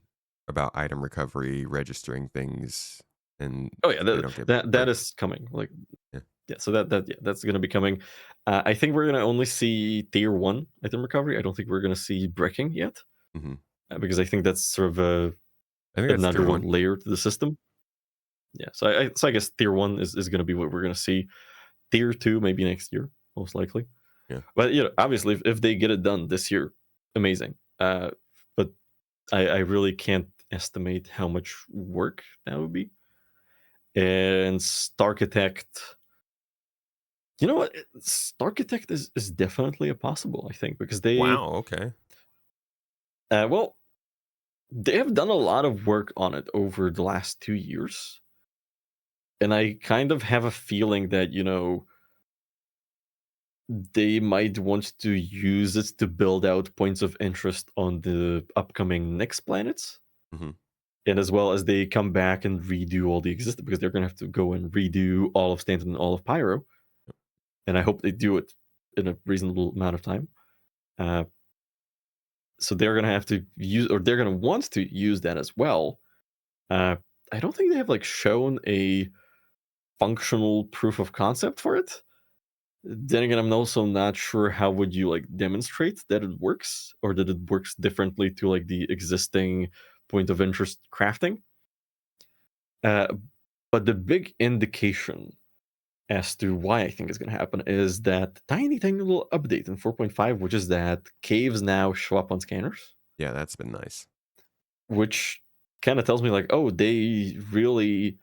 about item recovery, registering things, and Oh yeah, they don't get that break. is coming. Like Yeah. yeah, so that's gonna be coming. I think we're gonna only see tier one item recovery. I don't think we're gonna see bricking yet Hmm. because I think that's sort of I think that's another tier one one. layer to the system. Yeah, so I guess tier one is going to be what we're going to see. Tier two maybe next year, most likely. Yeah. But obviously, if they get it done this year, amazing. But I really can't estimate how much work that would be. And Starchitect, you know what? Starchitect is definitely a possible, I think, because Wow. Okay. well, they have done a lot of work on it over the last 2 years, and I kind of have a feeling that they might want to use it to build out points of interest on the upcoming next planets. Hmm. And as well as they come back and redo all the existing, because they're going to have to go and redo all of Stanton and all of Pyro. And I hope they do it in a reasonable amount of time. Uh, so they're going to have to use, or they're going to want to use that as well. I don't think they have like shown a functional proof of concept for it. Then again, I'm also not sure how would you like demonstrate that it works or that it works differently to like the existing point of interest crafting. Uh, but the big indication as to why I think it's going to happen is that tiny, tiny little update in 4.5, which is that caves now show up on scanners, Yeah, that's been nice. which kind of tells me like, oh, they really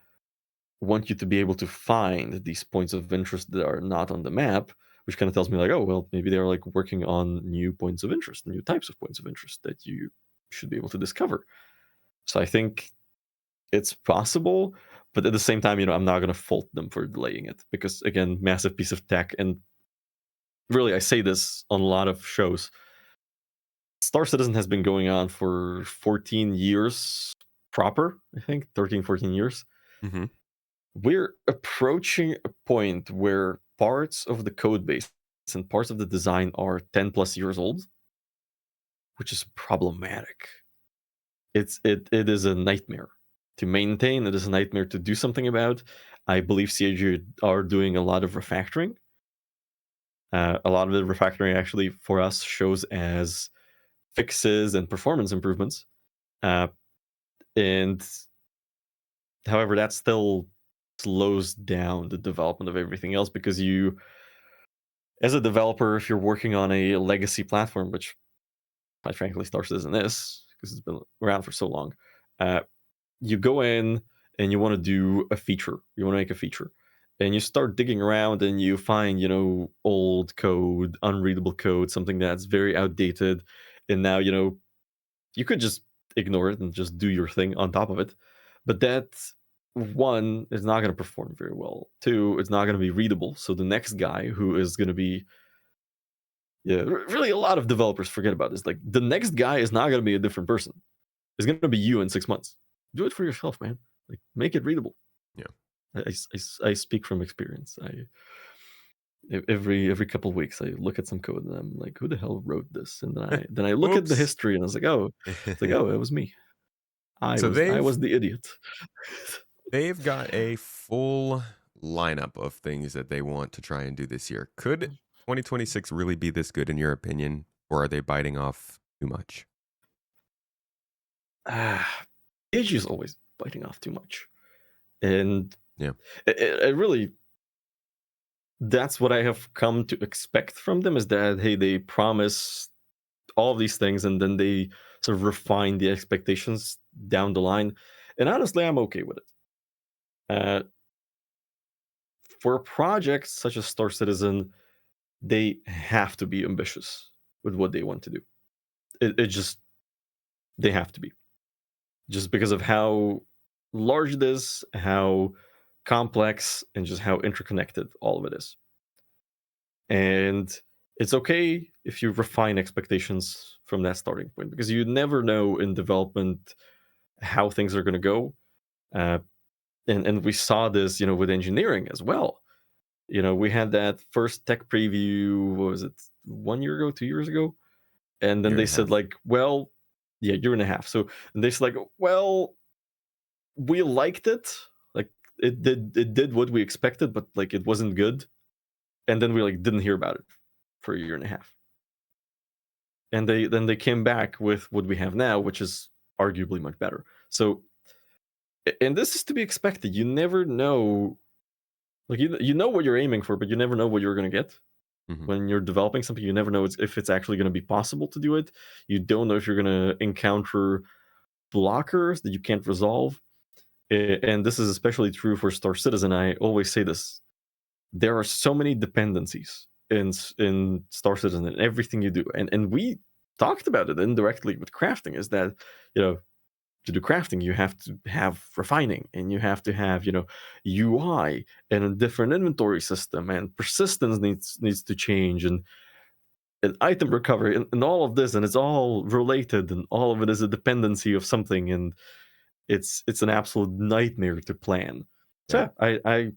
want you to be able to find these points of interest that are not on the map, which kind of tells me like, oh, well, maybe they're like working on new points of interest, new types of points of interest that you should be able to discover. So I think it's possible, but at the same time, I'm not going to fault them for delaying it because again, massive piece of tech. And really, I say this on a lot of shows. Star Citizen has been going on for 14 years proper, I think 13, 14 years. Hmm. We're approaching a point where parts of the code base and parts of the design are 10 plus years old, which is problematic. It is a nightmare to maintain. It is a nightmare to do something about. I believe CAG are doing a lot of refactoring, A lot of the refactoring actually for us shows as fixes and performance improvements. Uh, and however, that still slows down the development of everything else because you, as a developer, if you're working on a legacy platform, which quite frankly Star Citizen is because it's been around for so long, uh, you go in and you want to do a feature, you want to make a feature, and you start digging around and you find, old code, unreadable code, something that's very outdated, and now, you could just ignore it and just do your thing on top of it. But that, one, is not going to perform very well. Two, it's not going to be readable. So the next guy who is going to be, yeah, really a lot of developers forget about this. Like the next guy is not going to be a different person. It's going to be you in 6 months. Do it for yourself, man. Like make it readable. Yeah. I speak from experience. Every couple of weeks I look at some code and I'm like, who the hell wrote this? And then I look at the Oops. history and I was like, oh, it was me. I So was the idiot. they've got a full lineup of things that they want to try and do this year. Could 2026 really be this good in your opinion, or are they biting off too much? Age is always biting off too much, and Yeah. it really, that's what I have come to expect from them, is that hey, they promise all of these things and then they sort of refine the expectations down the line. And honestly, I'm okay with it. Uh, for projects such as Star Citizen, they have to be ambitious with what they want to do. It just, they have to be, just because of how large it is, how complex, and just how interconnected all of it is. And it's okay if you refine expectations from that starting point, because you never know in development how things are going to go. Uh, and we saw this, with engineering as well. We had that first tech preview. What was it? 1 year ago, 2 years ago, and then Year they and a said half. like, well, yeah, year and a half. So and they said like, well, we liked it. Like it did what we expected, but like it wasn't good. And then we like didn't hear about it for a year and a half. And they came back with what we have now, which is arguably much better. So, and this is to be expected. You never know, like you know what you're aiming for, but you never know what you're going to get. Mhm. When you're developing something, you never know if it's actually going to be possible to do it. You don't know if you're going to encounter blockers that you can't resolve. And this is especially true for Star Citizen. I always say this: there are so many dependencies in Star Citizen and everything you do, and we talked about it indirectly with crafting. Is that, to do crafting, you have to have refining, and you have to have, UI and a different inventory system, and persistence needs to change, and item recovery, and all of this, and it's all related, and all of it is a dependency of something, and it's an absolute nightmare to plan. So Yeah. yeah, I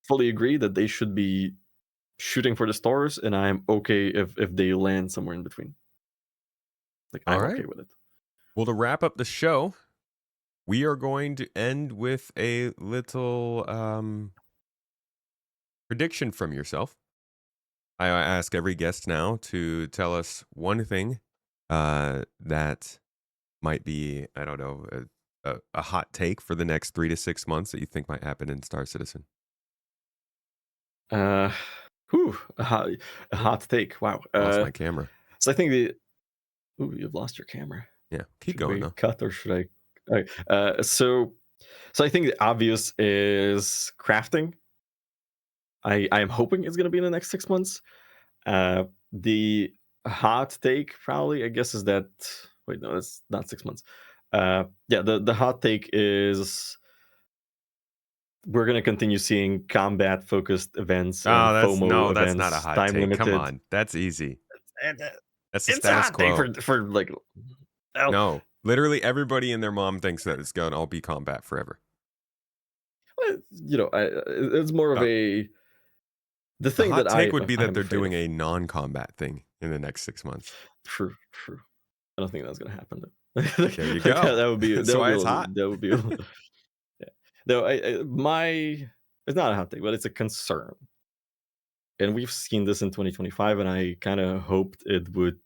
fully agree that they should be shooting for the stars, and I'm okay if they land somewhere in between. Like All I'm right. okay with it. Well, to wrap up the show, we are going to end with a little prediction from yourself. I ask every guest now to tell us one thing that might be, I don't know, a hot take for the next 3 to 6 months that you think might happen in Star Citizen. Uh, whew, a hot take. Wow. I lost my camera. So I think the ooh, you've lost your camera. Yeah, keep Should going we though. cut or should I? All right. So I think the obvious is crafting. I am hoping it's going to be in the next 6 months. The hot take probably, I guess, is that, wait, no, it's not 6 months. Yeah, the hot take is we're going to continue seeing combat focused events and Oh, FOMO that's not a events, hot time take. Come limited. on, that's easy. And, That's the it's a status hot take quo. for like, oh, No, literally everybody and their mom thinks that it's going to all be combat forever. it's more of Oh, the the thing hot that take would be that I'm they're afraid doing of. a non-combat thing in the next 6 months. True, true. I don't think that's gonna happen though. There you Like go. that would be That's why it's hot. that would be yeah. No, my, it's not a hot take, but it's a concern. and we've seen this in 2025, and I kind of hoped it would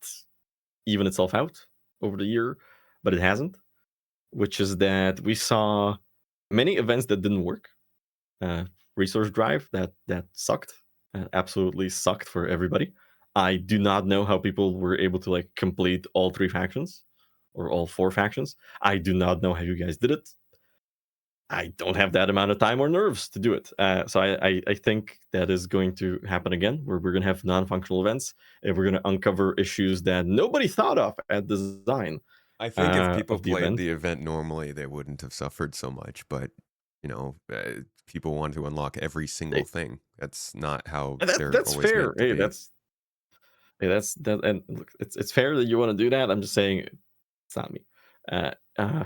even itself out over the year, but it hasn't. Which is that we saw many events that didn't work. Resource drive that sucked, absolutely sucked for everybody. I do not know how people were able to like complete all 3 factions or all 4 factions. I do not know how you guys did it. I don't have that amount of time or nerves to do it. So I think that is going to happen again, where we're going to have non-functional events, and we're going to uncover issues that nobody thought of at design I think if people of the played event. the event normally, they wouldn't have suffered so much. But people want to unlock every single thing. That's not how they're That's always fair. meant to Hey, be. that's that. And look, it's fair that you want to do that. I'm just saying it's not me. Uh, uh,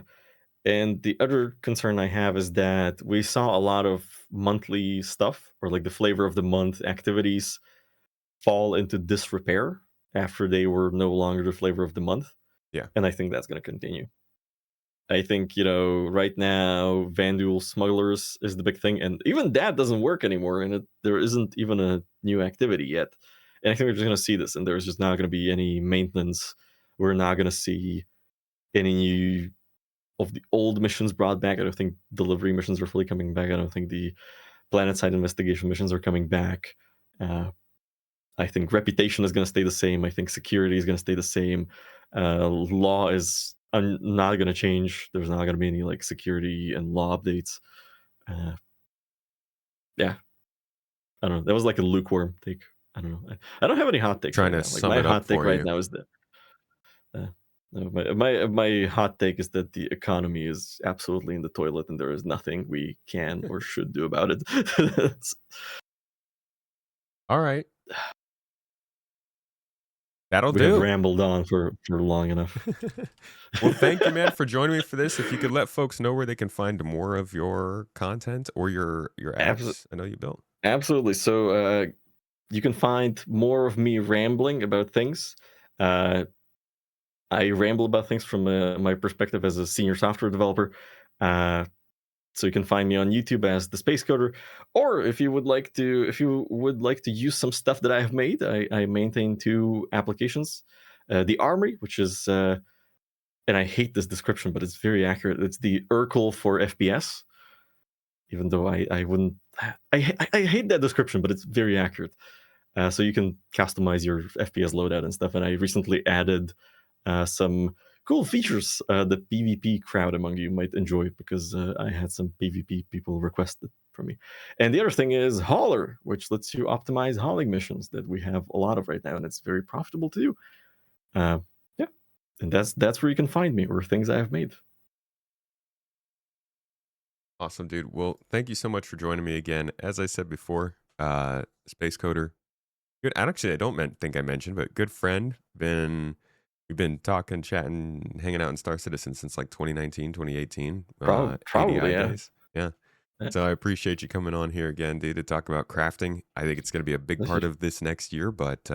and the other concern I have is that we saw a lot of monthly stuff, or like the flavor of the month activities, fall into disrepair after they were no longer the flavor of the month. Yeah. And I think that's going to continue. I think, right now, Vanduul Smugglers is the big thing, and even that doesn't work anymore, and there isn't even a new activity yet. And I think we're just going to see this, and there's just not going to be any maintenance. We're not going to see any new of the old missions brought back. I don't think delivery missions are fully coming back. I don't think the planet side investigation missions are coming back. I think reputation is going to stay the same. I think security is going to stay the same. Law is not going to change. There's not going to be any like security and law updates. Yeah, I don't know. That was like a lukewarm take. I don't know. I don't have any hot takes Trying right to now. Like sum my it up hot take for right you. now is that no, my hot take is that the economy is absolutely in the toilet, and there is nothing we can or should do about it. All right. That'll We have do. rambled on for long enough. Well, thank you, man, for joining me for this. If you could let folks know where they can find more of your content or your apps I know you built. Absolutely. So you can find more of me rambling about things. I ramble about things from my perspective as a senior software developer. So you can find me on YouTube as TheSpaceCoder, or if you would like to use some stuff that I have made, I maintain 2 applications. The Armory, which is and I hate this description, but it's very accurate. It's the Urkel for FPS. Even though I wouldn't, I hate that description, but it's very accurate. So you can customize your FPS loadout and stuff. And I recently added some cool features the PvP crowd among you might enjoy, because I had some PvP people requested from me. And the other thing is Hauler, which lets you optimize hauling missions that we have a lot of right now, and it's very profitable to do. Yeah, and that's where you can find me, or things I have made. Awesome, dude. Well, thank you so much for joining me again. As I said before, SpaceCoder, good. Actually, I don't think I mentioned, but good friend. We've been talking, chatting, hanging out in Star Citizen since like 2019, 2018. Probably, ADI yeah. days. Yeah. Yeah. So I appreciate you coming on here again, dude, to talk about crafting. I think it's going to be a big part of this next year, but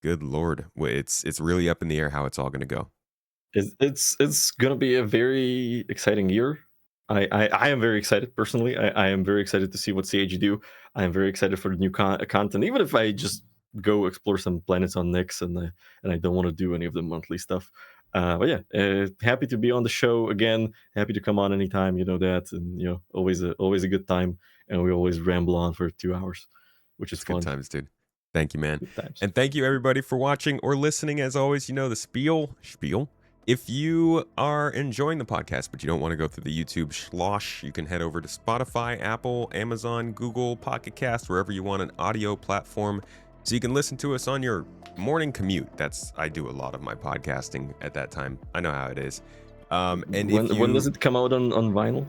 good Lord, it's really up in the air how it's all going to go. It's gonna be a very exciting year. I am very excited personally. I am very excited to see what CAG do. I am very excited for the new content, even if I just go explore some planets on Nyx and I don't want to do any of the monthly stuff. But yeah, happy to be on the show again. Happy to come on anytime. You know that, and always a good time. And we always ramble on for 2 hours, which is It's fun. good times, dude. Thank you, man. Good times. And thank you everybody for watching or listening. As always, the spiel. If you are enjoying the podcast, but you don't want to go through the YouTube schlosh, you can head over to Spotify, Apple, Amazon, Google, Pocket Cast, wherever you want an audio platform, so you can listen to us on your morning commute. I do a lot of my podcasting at that time. I know how it is. And when does it come out on vinyl?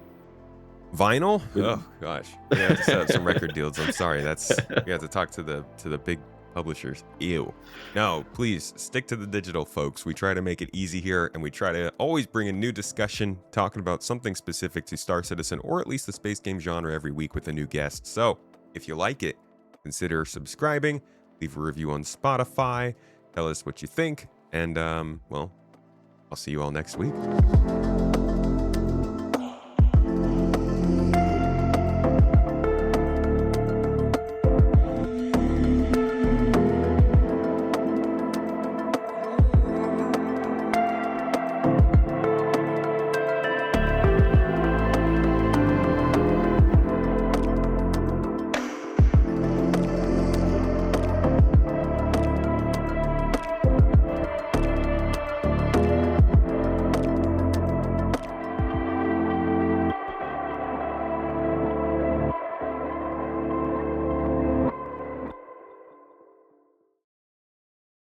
Vinyl? Oh gosh, we have to set up some record deals. I'm sorry. We have to talk to the big publishers. Ew. No, please stick to the digital, folks. We try to make it easy here, and we try to always bring a new discussion talking about something specific to Star Citizen, or at least the space game genre, every week with a new guest. So if you like it, consider subscribing, leave a review on Spotify, tell us what you think, and well, I'll see you all next week.